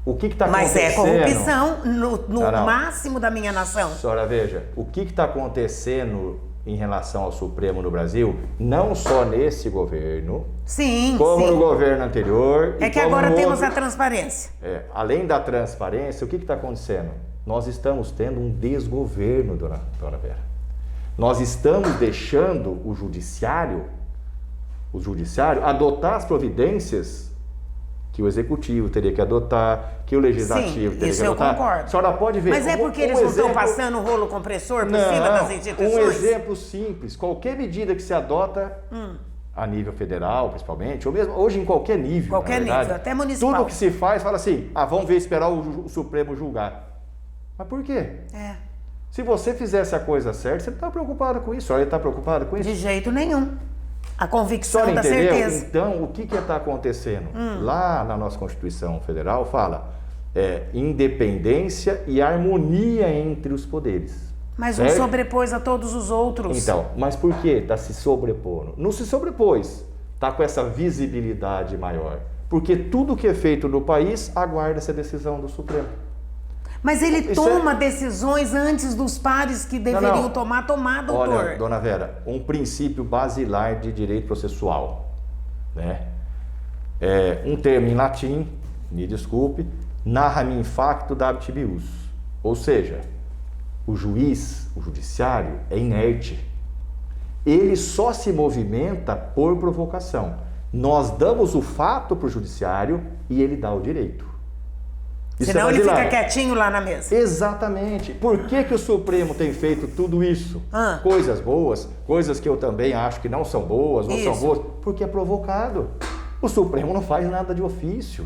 O que está acontecendo? Mas é corrupção no máximo da minha nação. Senhora, veja, o que está acontecendo em relação ao Supremo no Brasil, não só nesse governo, como no governo anterior. É que agora temos a transparência. Além da transparência, o que está acontecendo? Nós estamos tendo um desgoverno, dona Vera. Nós estamos deixando o judiciário o judiciário adotar as providências que o executivo teria que adotar, que o legislativo teria que adotar. Isso eu concordo. A senhora pode ver. Mas é porque eles não estão passando o rolo compressor por cima das instituições? Um exemplo simples. Qualquer medida que se adota, a nível federal, principalmente, ou mesmo hoje em qualquer nível. Qualquer nível, até municipal. Tudo que se faz, fala assim, vamos ver, esperar o Supremo julgar. Mas por quê? Se você fizesse a coisa certa, você não está preocupado com isso. A senhora está preocupada com isso? De jeito nenhum. A convicção da entendeu? certeza. Então, o que está acontecendo? Lá na nossa Constituição Federal fala independência e harmonia entre os poderes. Mas um sobrepôs a todos os outros. Então, mas por que está se sobrepondo? Não se sobrepôs. Está com essa visibilidade maior. Porque tudo que é feito no país aguarda essa decisão do Supremo. Mas ele toma decisões antes dos pares que deveriam tomar, doutor. Olha, dona Vera, um princípio basilar de direito processual, né? Um termo em latim, me desculpe, narra-me in facto dabitibus. Ou seja, o juiz, o judiciário, é inerte. Ele só se movimenta por provocação. Nós damos o fato para o judiciário e ele dá o direito. Senão ele fica quietinho lá na mesa. Exatamente. Por que o Supremo tem feito tudo isso? Coisas boas, coisas que eu também acho que não são boas, não são boas, porque é provocado. O Supremo não faz nada de ofício.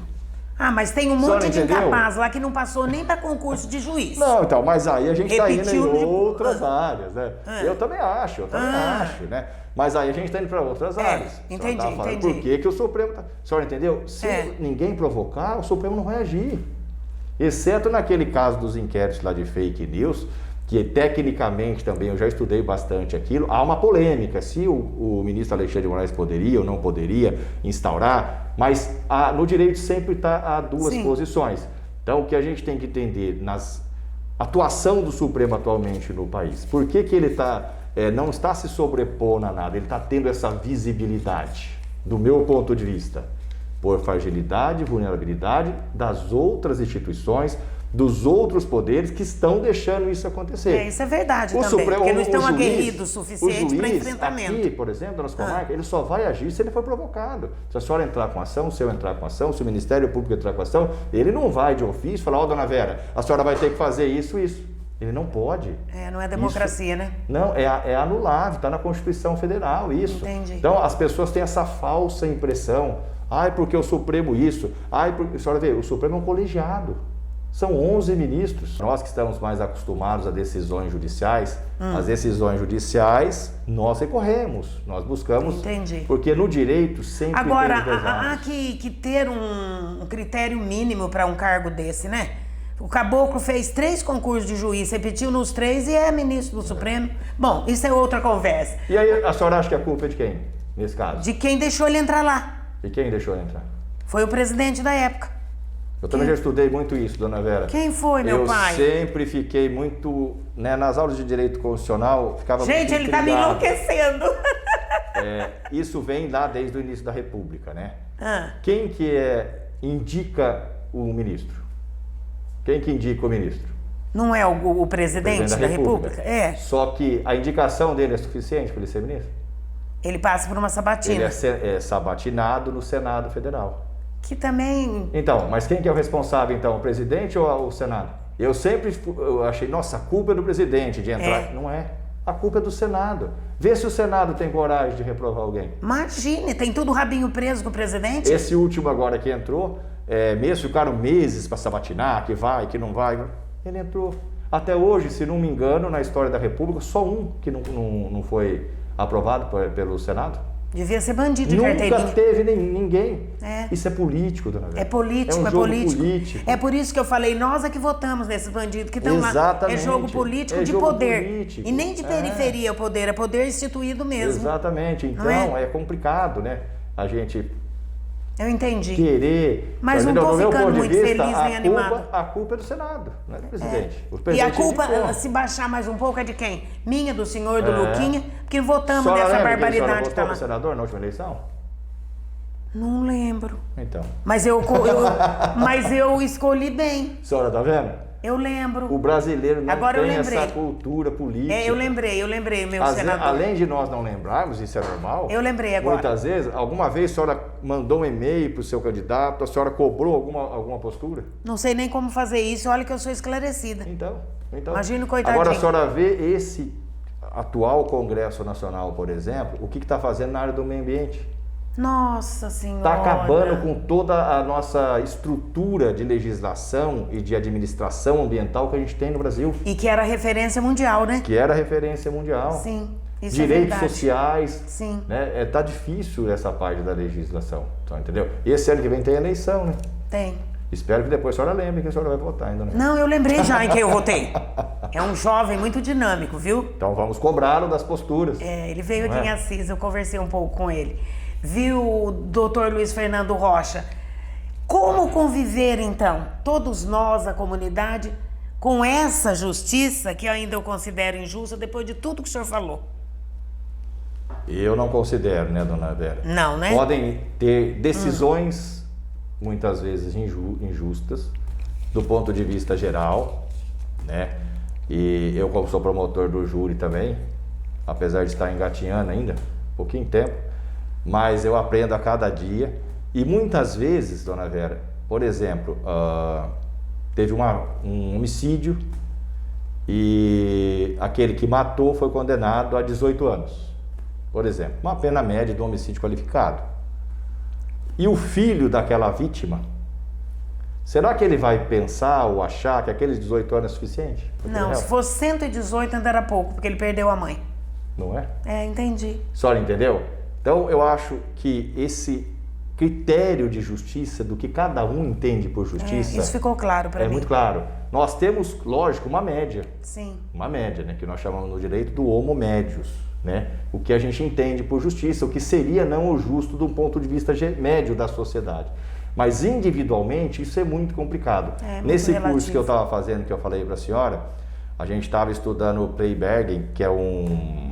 Mas tem um monte de incapaz lá que não passou nem para concurso de juiz. Não, então, mas aí a gente está indo em outras áreas, né? Eu também acho, né? Mas aí a gente está indo para outras áreas. Entendi. Por que o Supremo está... A senhora entendeu? Se ninguém provocar, o Supremo não vai agir. Exceto naquele caso dos inquéritos lá de fake news, que tecnicamente também eu já estudei bastante aquilo, há uma polêmica se o ministro Alexandre de Moraes poderia ou não poderia instaurar, mas no direito sempre há duas posições. Então o que a gente tem que entender nas atuação do Supremo atualmente no país, por que ele não está se sobrepondo a nada, ele está tendo essa visibilidade, do meu ponto de vista. Por fragilidade e vulnerabilidade das outras instituições, dos outros poderes que estão deixando isso acontecer. Isso é verdade também, porque não estão aguerridos o suficiente para enfrentamento. Aqui, por exemplo, na nossa comarca, ele só vai agir se ele for provocado. Se a senhora entrar com ação, se eu entrar com ação, se o Ministério Público entrar com ação, ele não vai de ofício falar, dona Vera, a senhora vai ter que fazer isso. Ele não pode. Não é democracia, né? Não, é anulável, está na Constituição Federal isso. Entendi. Então, as pessoas têm essa falsa impressão. Porque o Supremo isso. Porque, a senhora vê, o Supremo é um colegiado. São 11 ministros. Nós que estamos mais acostumados a decisões judiciais, as decisões judiciais nós recorremos, nós buscamos. Entendi. Porque no direito sempre tem dois lados. Agora, há que ter um critério mínimo para um cargo desse, né? O Caboclo fez 3 concursos de juiz, repetiu nos 3 e é ministro do Supremo. Bom, isso é outra conversa. E aí, a senhora acha que a culpa é de quem, nesse caso? De quem deixou ele entrar lá. E quem deixou ele entrar? Foi o presidente da época. Eu também já estudei muito isso, dona Vera. Quem foi, meu pai? Eu sempre fiquei muito... nas aulas de direito constitucional, ficava muito Gente, ele está me enlouquecendo. Isso vem lá desde o início da República, né? Quem que indica o ministro? Quem que indica o ministro? Não é o presidente da República? Só que a indicação dele é suficiente para ele ser ministro? Ele passa por uma sabatina. Ele é sabatinado no Senado Federal. Que também... Então, mas quem que é o responsável, então? O presidente ou o Senado? Eu sempre achei, nossa, a culpa é do presidente de entrar. Não é. A culpa é do Senado. Vê se o Senado tem coragem de reprovar alguém. Imagine, tem tudo rabinho preso com o presidente. Esse último agora que entrou, mesmo ficaram meses para sabatinar, que vai, que não vai. Ele entrou. Até hoje, se não me engano, na história da República, só um que não foi aprovado pelo Senado. Devia ser bandido de carteirinha. Nunca teve ninguém. Isso é político, dona Vera. É político, jogo político. É por isso que eu falei, nós é que votamos nesses bandidos que estão lá. É jogo político de poder. Político. E nem de periferia o poder, é poder instituído mesmo. Exatamente. Então, é complicado, né? A gente... Eu entendi. Querer... Mas não estou ficando muito feliz nem animado. A culpa é do Senado, não é do presidente. E a culpa, se baixar mais um pouco, é de quem? Minha, do senhor, do Luquinha, porque votamos nessa barbaridade que está lá. Você votou para senador na última eleição? Não lembro. Então. Mas eu escolhi bem. A senhora tá vendo? Eu lembro. O brasileiro não Agora tem eu lembrei. essa cultura política. Eu lembrei, meu senador. Além de nós não lembrarmos, isso é normal. Eu lembrei agora. Muitas vezes, alguma vez a senhora mandou um e-mail para o seu candidato, a senhora cobrou alguma postura? Não sei nem como fazer isso, olha que eu sou esclarecida. Então. Imagina o coitadinho. Agora a senhora vê esse atual Congresso Nacional, por exemplo, o que está fazendo na área do meio ambiente? Nossa Senhora! Está acabando com toda a nossa estrutura de legislação e de administração ambiental que a gente tem no Brasil. E que era referência mundial, né? Que era referência mundial. Sim, isso Direitos é verdade. sociais. Sim. Né? Tá difícil essa parte da legislação, então, entendeu? Esse ano que vem tem eleição, né? Tem. Espero que depois a senhora lembre que a senhora vai votar ainda, né? Não, eu lembrei já em quem eu votei. É um jovem muito dinâmico, viu? Então vamos cobrá-lo das posturas. Ele veio Não aqui em é? Assis, eu conversei um pouco com ele. Viu o doutor Luiz Fernando Rocha? Como conviver, então, todos nós, a comunidade, com essa justiça, que ainda eu considero injusta, depois de tudo que o senhor falou? Eu não considero, né, dona Vera? Não, né? Podem ter decisões, muitas vezes injustas, do ponto de vista geral, né? E eu, como sou promotor do júri também, apesar de estar engatinhando ainda, pouquinho tempo, mas eu aprendo a cada dia. E muitas vezes, dona Vera, por exemplo, teve um homicídio e aquele que matou foi condenado a 18 anos, por exemplo, uma pena média de um homicídio qualificado. E o filho daquela vítima, será que ele vai pensar ou achar que aqueles 18 anos é suficiente? Não, se fosse 118 ainda era pouco, porque ele perdeu a mãe. Não é? Entendi. A senhora entendeu? Então eu acho que esse critério de justiça, do que cada um entende por justiça... isso ficou claro para mim. É muito claro. Nós temos, lógico, uma média. Sim. Uma média, né? Que nós chamamos no direito do homo médius, né? O que a gente entende por justiça, o que seria não o justo do ponto de vista médio da sociedade. Mas individualmente isso é muito complicado. Nesse curso que eu estava fazendo, que eu falei para a senhora, a gente estava estudando o Playbergen, que é um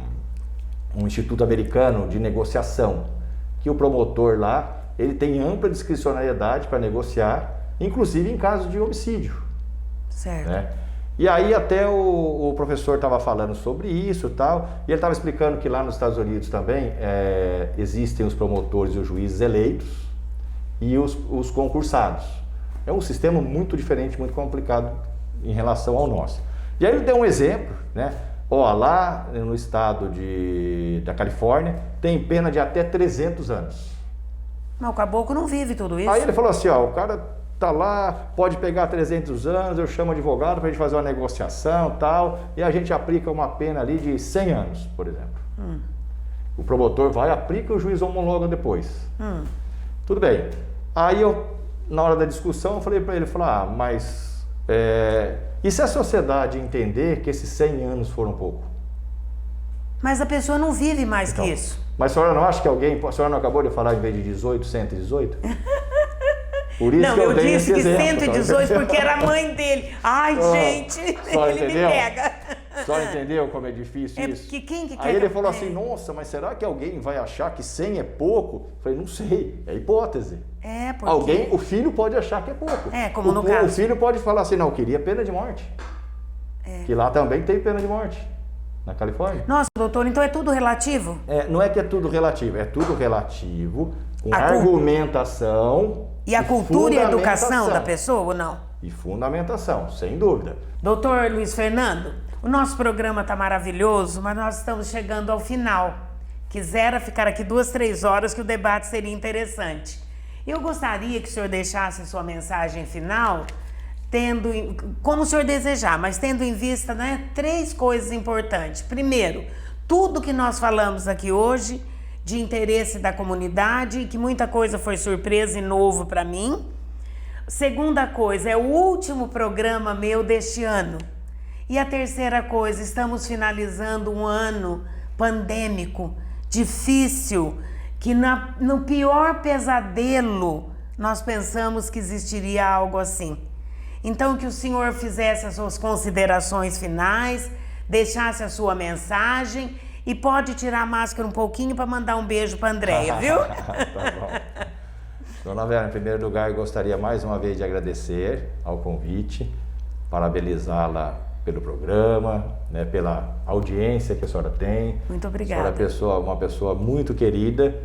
instituto americano de negociação, que o promotor lá, ele tem ampla discricionariedade para negociar, inclusive em caso de homicídio. Certo. Né? E aí até o professor estava falando sobre isso e tal, e ele estava explicando que lá nos Estados Unidos também existem os promotores e os juízes eleitos e os concursados. É um sistema muito diferente, muito complicado em relação ao nosso. E aí ele deu um exemplo, né? Lá no estado da Califórnia tem pena de até 300 anos. Não, o caboclo não vive tudo isso. Aí ele falou assim, o cara tá lá, pode pegar 300 anos, eu chamo advogado pra gente fazer uma negociação e tal, e a gente aplica uma pena ali de 100 anos, por exemplo. O promotor vai, aplica e o juiz homologa depois. Tudo bem. Aí na hora da discussão, eu falei pra ele, mas e se a sociedade entender que esses 100 anos foram pouco? Mas a pessoa não vive mais que isso. Mas a senhora não acha que a senhora não acabou de falar em vez de 18, 118? Por isso não, que eu dei disse esse que exemplo, 118 porque era a mãe dele. Ai, gente, ele me pega. A senhora entendeu como é difícil isso? Porque quem que Aí quer... ele falou assim, nossa, mas será que alguém vai achar que 100 é pouco? Eu falei, não sei, é hipótese. Porque... O filho pode achar que é pouco. Como no caso. O filho pode falar assim, não, eu queria pena de morte. Que lá também tem pena de morte, na Califórnia. Nossa, doutor, então é tudo relativo? Não é que é tudo relativo com argumentação... E a cultura e a educação da pessoa ou não? E fundamentação, sem dúvida. Doutor Luiz Fernando, o nosso programa está maravilhoso, mas nós estamos chegando ao final. Quisera ficar aqui 2, 3 horas que o debate seria interessante. Eu gostaria que o senhor deixasse sua mensagem final, como o senhor desejar, mas tendo em vista 3 coisas importantes. Primeiro, tudo que nós falamos aqui hoje de interesse da comunidade, que muita coisa foi surpresa e novo para mim. Segunda coisa, é o último programa meu deste ano. E a terceira coisa, estamos finalizando um ano pandêmico, difícil, que no pior pesadelo nós pensamos que existiria algo assim. Então que o senhor fizesse as suas considerações finais, deixasse a sua mensagem. E pode tirar a máscara um pouquinho para mandar um beijo para a Andréia, viu? Tá bom. Dona Vera, em primeiro lugar, eu gostaria mais uma vez de agradecer ao convite, parabenizá-la pelo programa, né, pela audiência que a senhora tem. Muito obrigada. A senhora é uma pessoa muito querida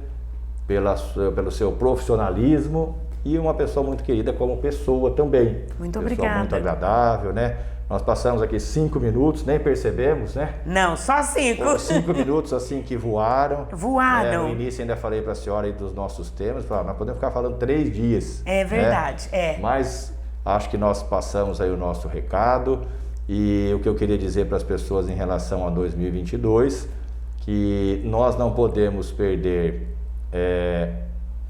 pelo seu profissionalismo e uma pessoa muito querida como pessoa também. Muito pessoa obrigada. Muito agradável, né? Nós passamos aqui 5 minutos, nem percebemos, né? Não, só 5. 5 minutos assim que voaram. Voaram. No início ainda falei para a senhora aí dos nossos temas, falei, nós podemos ficar falando 3 dias. É verdade, né? Mas acho que nós passamos aí o nosso recado e o que eu queria dizer para as pessoas em relação a 2022, que nós não podemos perder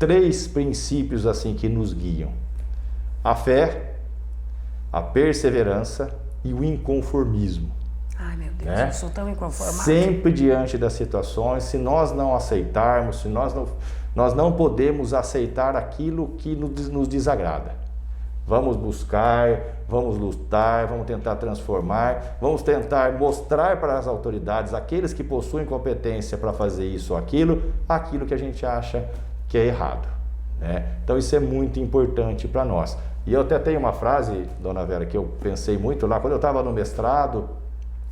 3 princípios assim que nos guiam: a fé, a perseverança e o inconformismo. Ai, meu Deus, né? eu sou tão inconformado. Sempre diante das situações, se nós não aceitarmos, se nós não podemos aceitar aquilo que nos desagrada. Vamos buscar, vamos lutar, vamos tentar transformar, vamos tentar mostrar para as autoridades, aqueles que possuem competência para fazer isso ou aquilo que a gente acha que é errado. Né? Então isso é muito importante para nós. E eu até tenho uma frase, Dona Vera, que eu pensei muito lá, quando eu estava no mestrado,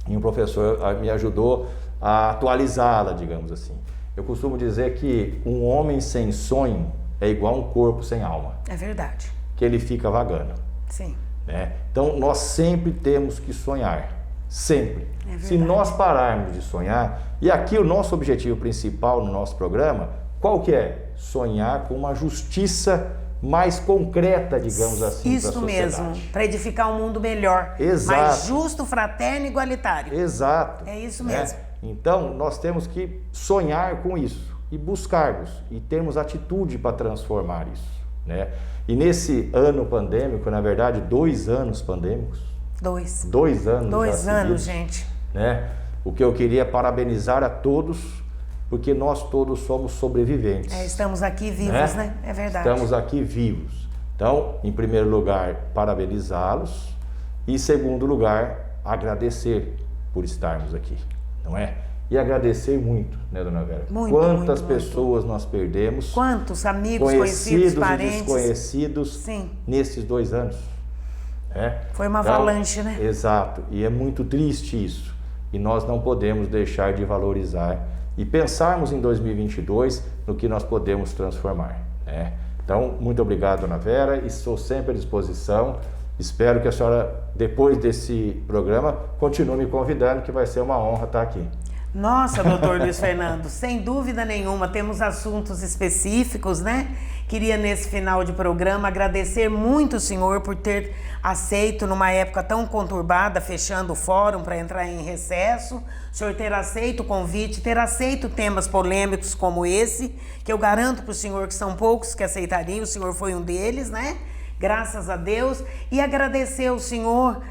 e um professor me ajudou a atualizá-la, digamos assim. Eu costumo dizer que um homem sem sonho é igual a um corpo sem alma. É verdade. Que ele fica vagando. Sim. Né? Então nós sempre temos que sonhar. Sempre. É Se nós pararmos de sonhar, e aqui o nosso objetivo principal no nosso programa, qual que é? Sonhar com uma justiça mais concreta, digamos assim, para a sociedade. Isso mesmo, para edificar um mundo melhor. Exato. Mais justo, fraterno e igualitário. Exato. É isso né? mesmo. Então, nós temos que sonhar com isso e buscarmos e termos atitude para transformar isso. Né? E nesse ano pandêmico, na verdade, 2 anos pandêmicos. 2. 2 anos. 2 anos, seguidos, gente. Né? O que eu queria parabenizar a todos, porque nós todos somos sobreviventes. Estamos aqui vivos, né? É verdade. Estamos aqui vivos. Então, em primeiro lugar, parabenizá-los e, em segundo lugar, agradecer por estarmos aqui, não é? E agradecer muito, né, Dona Vera? Muito, Quantas muito, pessoas nós perdemos? Quantos amigos, conhecidos, parentes? E desconhecidos Sim. nesses 2 anos. Né? Foi uma avalanche, né? Exato. E é muito triste isso. E nós não podemos deixar de valorizar e pensarmos em 2022 no que nós podemos transformar. Né? Então, muito obrigado, Dona Vera, e estou sempre à disposição. Espero que a senhora, depois desse programa, continue me convidando, que vai ser uma honra estar aqui. Nossa, doutor Luiz Fernando, sem dúvida nenhuma, temos assuntos específicos, né? Queria, nesse final de programa, agradecer muito o senhor por ter aceito, numa época tão conturbada, fechando o fórum para entrar em recesso, o senhor ter aceito o convite, ter aceito temas polêmicos como esse, que eu garanto para o senhor que são poucos que aceitariam, o senhor foi um deles, né? Graças a Deus. E agradecer ao senhor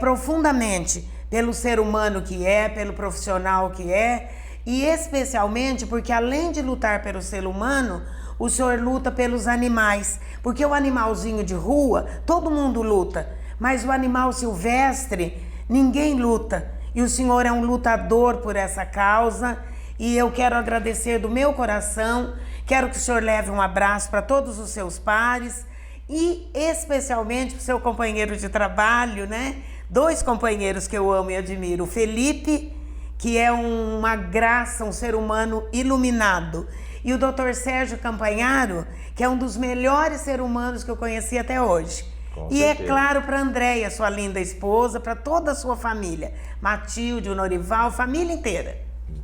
profundamente pelo ser humano que é, pelo profissional que é, e especialmente porque, além de lutar pelo ser humano, o senhor luta pelos animais, porque o animalzinho de rua, todo mundo luta, mas o animal silvestre, ninguém luta, e o senhor é um lutador por essa causa, e eu quero agradecer do meu coração, quero que o senhor leve um abraço para todos os seus pares, e especialmente para o seu companheiro de trabalho, né? 2 companheiros que eu amo e admiro, o Felipe, que é uma graça, um ser humano iluminado, e o Dr. Sérgio Campanharo, que é um dos melhores seres humanos que eu conheci até hoje. E é claro, para a Andréia, sua linda esposa, para toda a sua família, Matilde, o Norival, família inteira.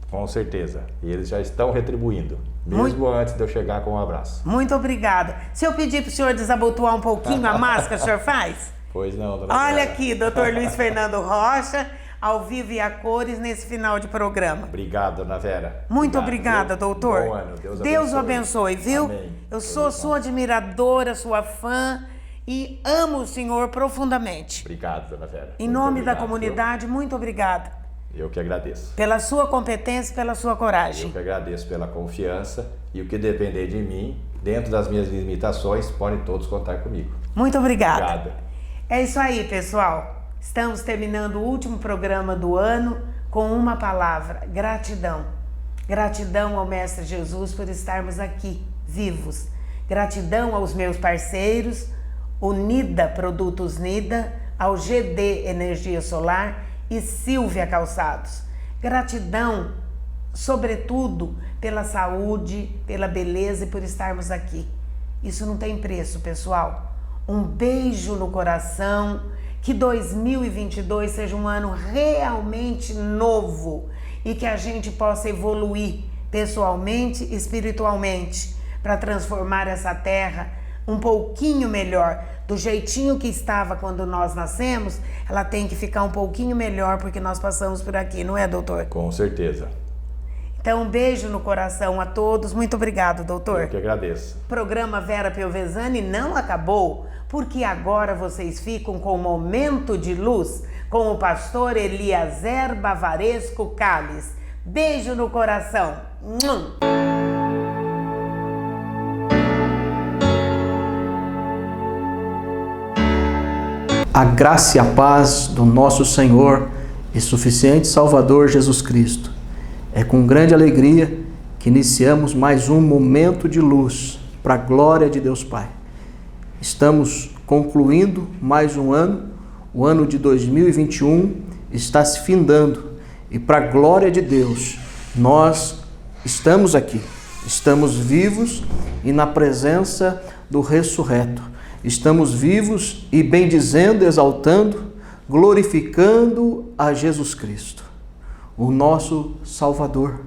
Com certeza. E eles já estão retribuindo, mesmo antes de eu chegar com um abraço. Muito obrigada. Se eu pedir para o senhor desabotoar um pouquinho a máscara, o senhor faz? Pois não, dona Olha Vera. aqui, Dr. Luiz Fernando Rocha, ao vivo e a cores nesse final de programa. Obrigado, Dona Vera. Muito obrigada, doutor. Bom ano. Deus o abençoe, viu? Amém. Eu sou sua admiradora, sua fã e amo o senhor profundamente. Obrigado, Dona Vera. Em nome da comunidade, muito obrigada. Eu que agradeço. Pela sua competência e pela sua coragem. Eu que agradeço pela confiança e o que depender de mim, dentro das minhas limitações, podem todos contar comigo. Muito obrigada. Obrigado. É isso aí, pessoal. Estamos terminando o último programa do ano com uma palavra: gratidão. Gratidão ao Mestre Jesus por estarmos aqui, vivos. Gratidão aos meus parceiros, o Nida Produtos Nida, ao GD Energia Solar e Silvia Calçados. Gratidão, sobretudo, pela saúde, pela beleza e por estarmos aqui. Isso não tem preço, pessoal. Um beijo no coração, que 2022 seja um ano realmente novo e que a gente possa evoluir pessoalmente e espiritualmente para transformar essa terra um pouquinho melhor. Do jeitinho que estava quando nós nascemos, ela tem que ficar um pouquinho melhor porque nós passamos por aqui, não é, doutor? Com certeza. Então, um beijo no coração a todos. Muito obrigado, doutor. Eu que agradeço. O programa Vera Piovesani não acabou, porque agora vocês ficam com o Momento de Luz com o pastor Eliezer Bavaresco Calles. Beijo no coração. A graça e a paz do nosso Senhor e suficiente Salvador Jesus Cristo. É com grande alegria que iniciamos mais um momento de luz para a glória de Deus Pai. Estamos concluindo mais um ano, o ano de 2021 está se findando e para a glória de Deus nós estamos aqui, estamos vivos e na presença do ressurreto. Estamos vivos e bendizendo, exaltando, glorificando a Jesus Cristo, o nosso Salvador,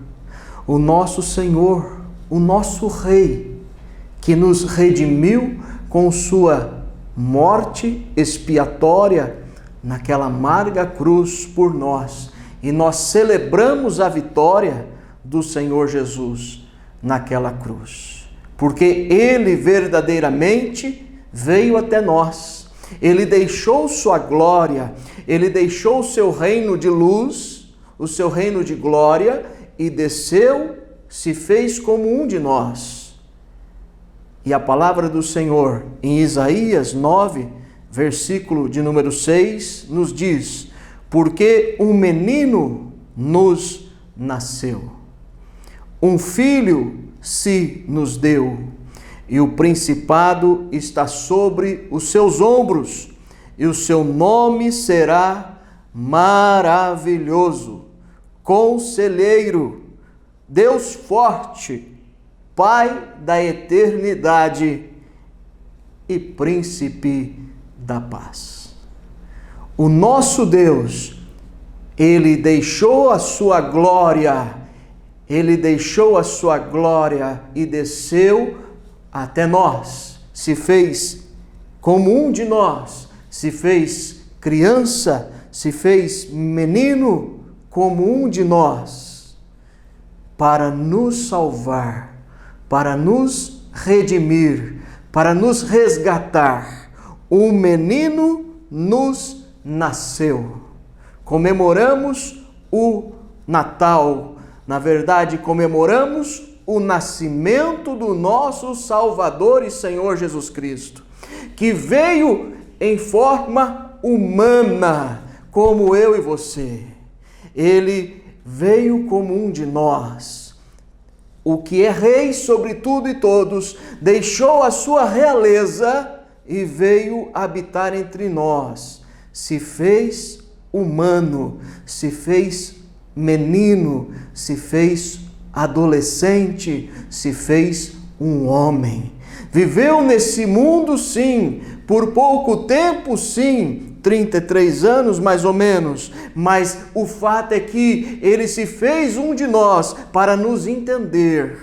o nosso Senhor, o nosso Rei, que nos redimiu com sua morte expiatória naquela amarga cruz por nós. E nós celebramos a vitória do Senhor Jesus naquela cruz, porque Ele verdadeiramente veio até nós, Ele deixou sua glória, Ele deixou o seu reino de luz, o seu reino de glória e desceu, se fez como um de nós. E a palavra do Senhor em Isaías 9, versículo de número 6, nos diz: porque um menino nos nasceu, um filho se nos deu, e o principado está sobre os seus ombros, e o seu nome será maravilhoso, conselheiro, Deus forte, Pai da eternidade e príncipe da paz. O nosso Deus, Ele deixou a sua glória, Ele deixou a sua glória e desceu até nós, se fez como um de nós, se fez criança, se fez menino como um de nós, para nos salvar, para nos redimir, para nos resgatar. Um menino nos nasceu. Comemoramos o Natal, na verdade comemoramos o nascimento do nosso Salvador e Senhor Jesus Cristo, que veio em forma humana, como eu e você. Ele veio como um de nós. O que é rei sobre tudo e todos, deixou a sua realeza e veio habitar entre nós. Se fez humano, se fez menino, se fez adolescente, se fez um homem. Viveu nesse mundo, sim, por pouco tempo, sim, 33 anos mais ou menos, mas o fato é que ele se fez um de nós para nos entender,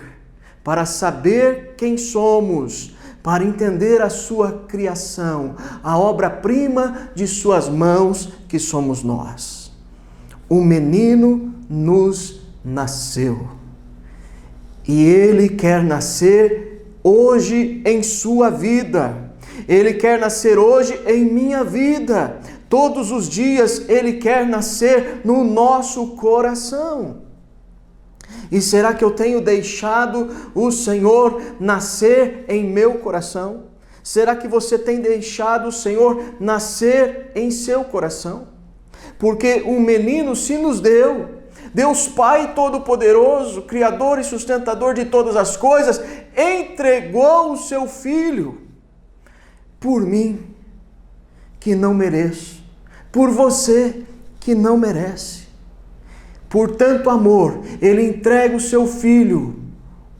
para saber quem somos, para entender a sua criação, a obra-prima de suas mãos, que somos nós. O menino nos nasceu. E Ele quer nascer hoje em sua vida. Ele quer nascer hoje em minha vida. Todos os dias Ele quer nascer no nosso coração. E será que eu tenho deixado o Senhor nascer em meu coração? Será que você tem deixado o Senhor nascer em seu coração? Porque um menino se nos deu. Deus Pai Todo-Poderoso, Criador e Sustentador de todas as coisas, entregou o seu Filho por mim, que não mereço, por você, que não merece. Por tanto amor, Ele entrega o seu Filho,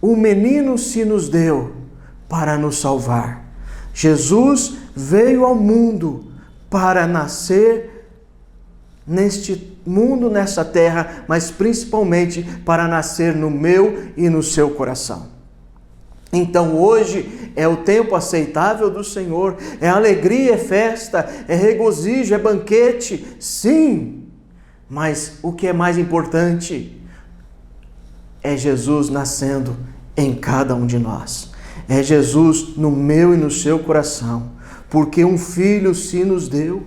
o menino se nos deu para nos salvar. Jesus veio ao mundo para nascer neste mundo, nessa terra, mas principalmente para nascer no meu e no seu coração. Então hoje é o tempo aceitável do Senhor, é alegria, é festa, é regozijo, é banquete, sim, mas o que é mais importante é Jesus nascendo em cada um de nós, é Jesus no meu e no seu coração, porque um Filho se nos deu,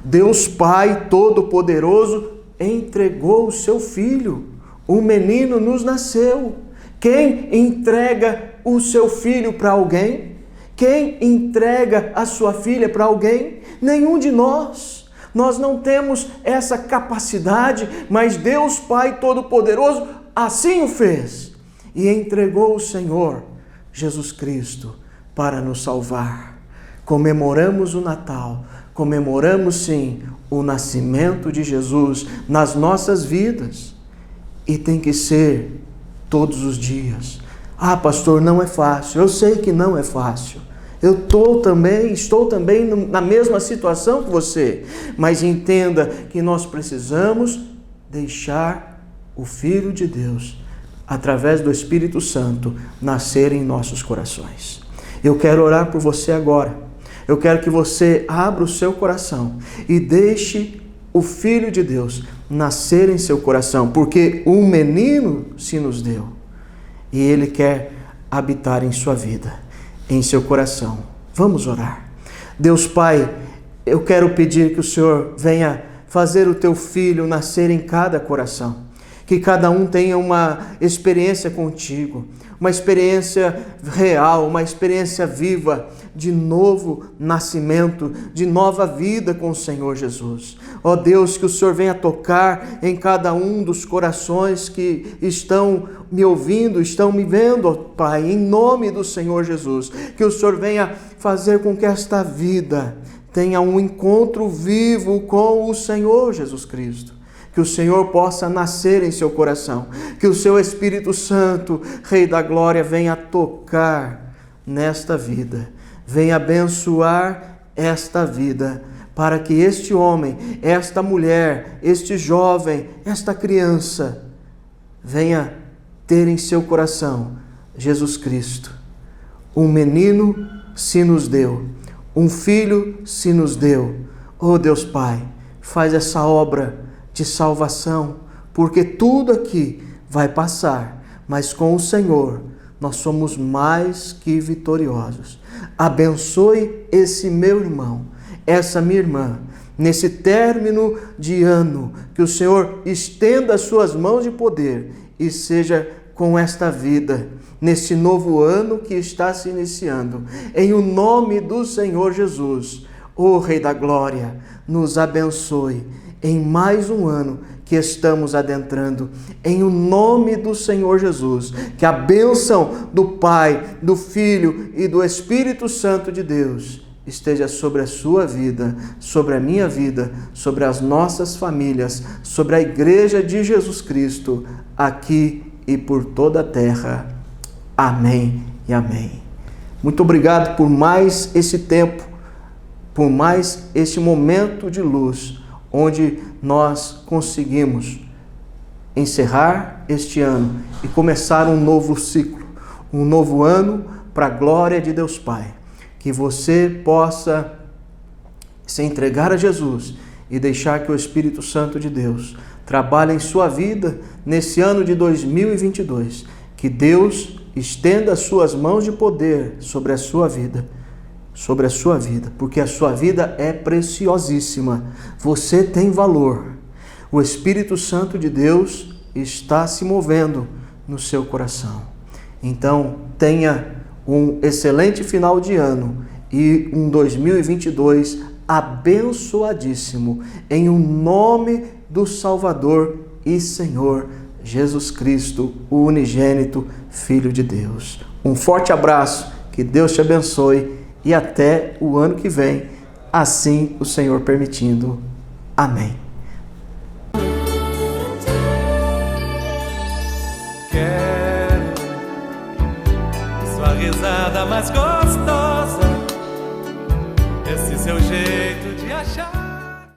Deus Pai Todo-Poderoso entregou o seu Filho, o menino nos nasceu. Quem entrega o seu filho para alguém? Quem entrega a sua filha para alguém? Nenhum de nós. Nós não temos essa capacidade, mas Deus Pai Todo-Poderoso assim o fez e entregou o Senhor Jesus Cristo para nos salvar. Comemoramos o Natal, comemoramos sim o nascimento de Jesus nas nossas vidas e tem que ser todos os dias. Ah, pastor, não é fácil. Eu sei que não é fácil. Eu estou também na mesma situação que você. Mas entenda que nós precisamos deixar o Filho de Deus, através do Espírito Santo, nascer em nossos corações. Eu quero orar por você agora. Eu quero que você abra o seu coração e deixe o Filho de Deus nascer em seu coração, porque um menino se nos deu e Ele quer habitar em sua vida, em seu coração. Vamos orar. Deus Pai, eu quero pedir que o Senhor venha fazer o teu Filho nascer em cada coração, que cada um tenha uma experiência contigo, uma experiência real, uma experiência viva de novo nascimento, de nova vida com o Senhor Jesus. Ó Deus, que o Senhor venha tocar em cada um dos corações que estão me ouvindo, estão me vendo, ó Pai, em nome do Senhor Jesus. Que o Senhor venha fazer com que esta vida tenha um encontro vivo com o Senhor Jesus Cristo. Que o Senhor possa nascer em seu coração, que o seu Espírito Santo, Rei da Glória, venha tocar nesta vida, venha abençoar esta vida, para que este homem, esta mulher, este jovem, esta criança, venha ter em seu coração Jesus Cristo. Um menino se nos deu, um filho se nos deu. Oh Deus Pai, faz essa obra de salvação, porque tudo aqui vai passar, mas com o Senhor nós somos mais que vitoriosos. Abençoe esse meu irmão, essa minha irmã, nesse término de ano, que o Senhor estenda as suas mãos de poder e seja com esta vida, nesse novo ano que está se iniciando, em o nome do Senhor Jesus. Ó Rei da Glória, nos abençoe em mais um ano que estamos adentrando, em o nome do Senhor Jesus, que a bênção do Pai, do Filho e do Espírito Santo de Deus esteja sobre a sua vida, sobre a minha vida, sobre as nossas famílias, sobre a Igreja de Jesus Cristo, aqui e por toda a terra. Amém e amém. Muito obrigado por mais esse tempo, por mais esse momento de luz, onde nós conseguimos encerrar este ano e começar um novo ciclo, um novo ano para a glória de Deus Pai. Que você possa se entregar a Jesus e deixar que o Espírito Santo de Deus trabalhe em sua vida nesse ano de 2022. Que Deus estenda as suas mãos de poder sobre a sua vida, porque a sua vida é preciosíssima. Você tem valor. O Espírito Santo de Deus está se movendo no seu coração. Então, tenha um excelente final de ano e um 2022 abençoadíssimo, em o nome do Salvador e Senhor Jesus Cristo, o unigênito Filho de Deus. Um forte abraço, que Deus te abençoe e até o ano que vem, assim o Senhor permitindo. Amém. Quero sua risada mais gostosa, esse seu jeito de achar.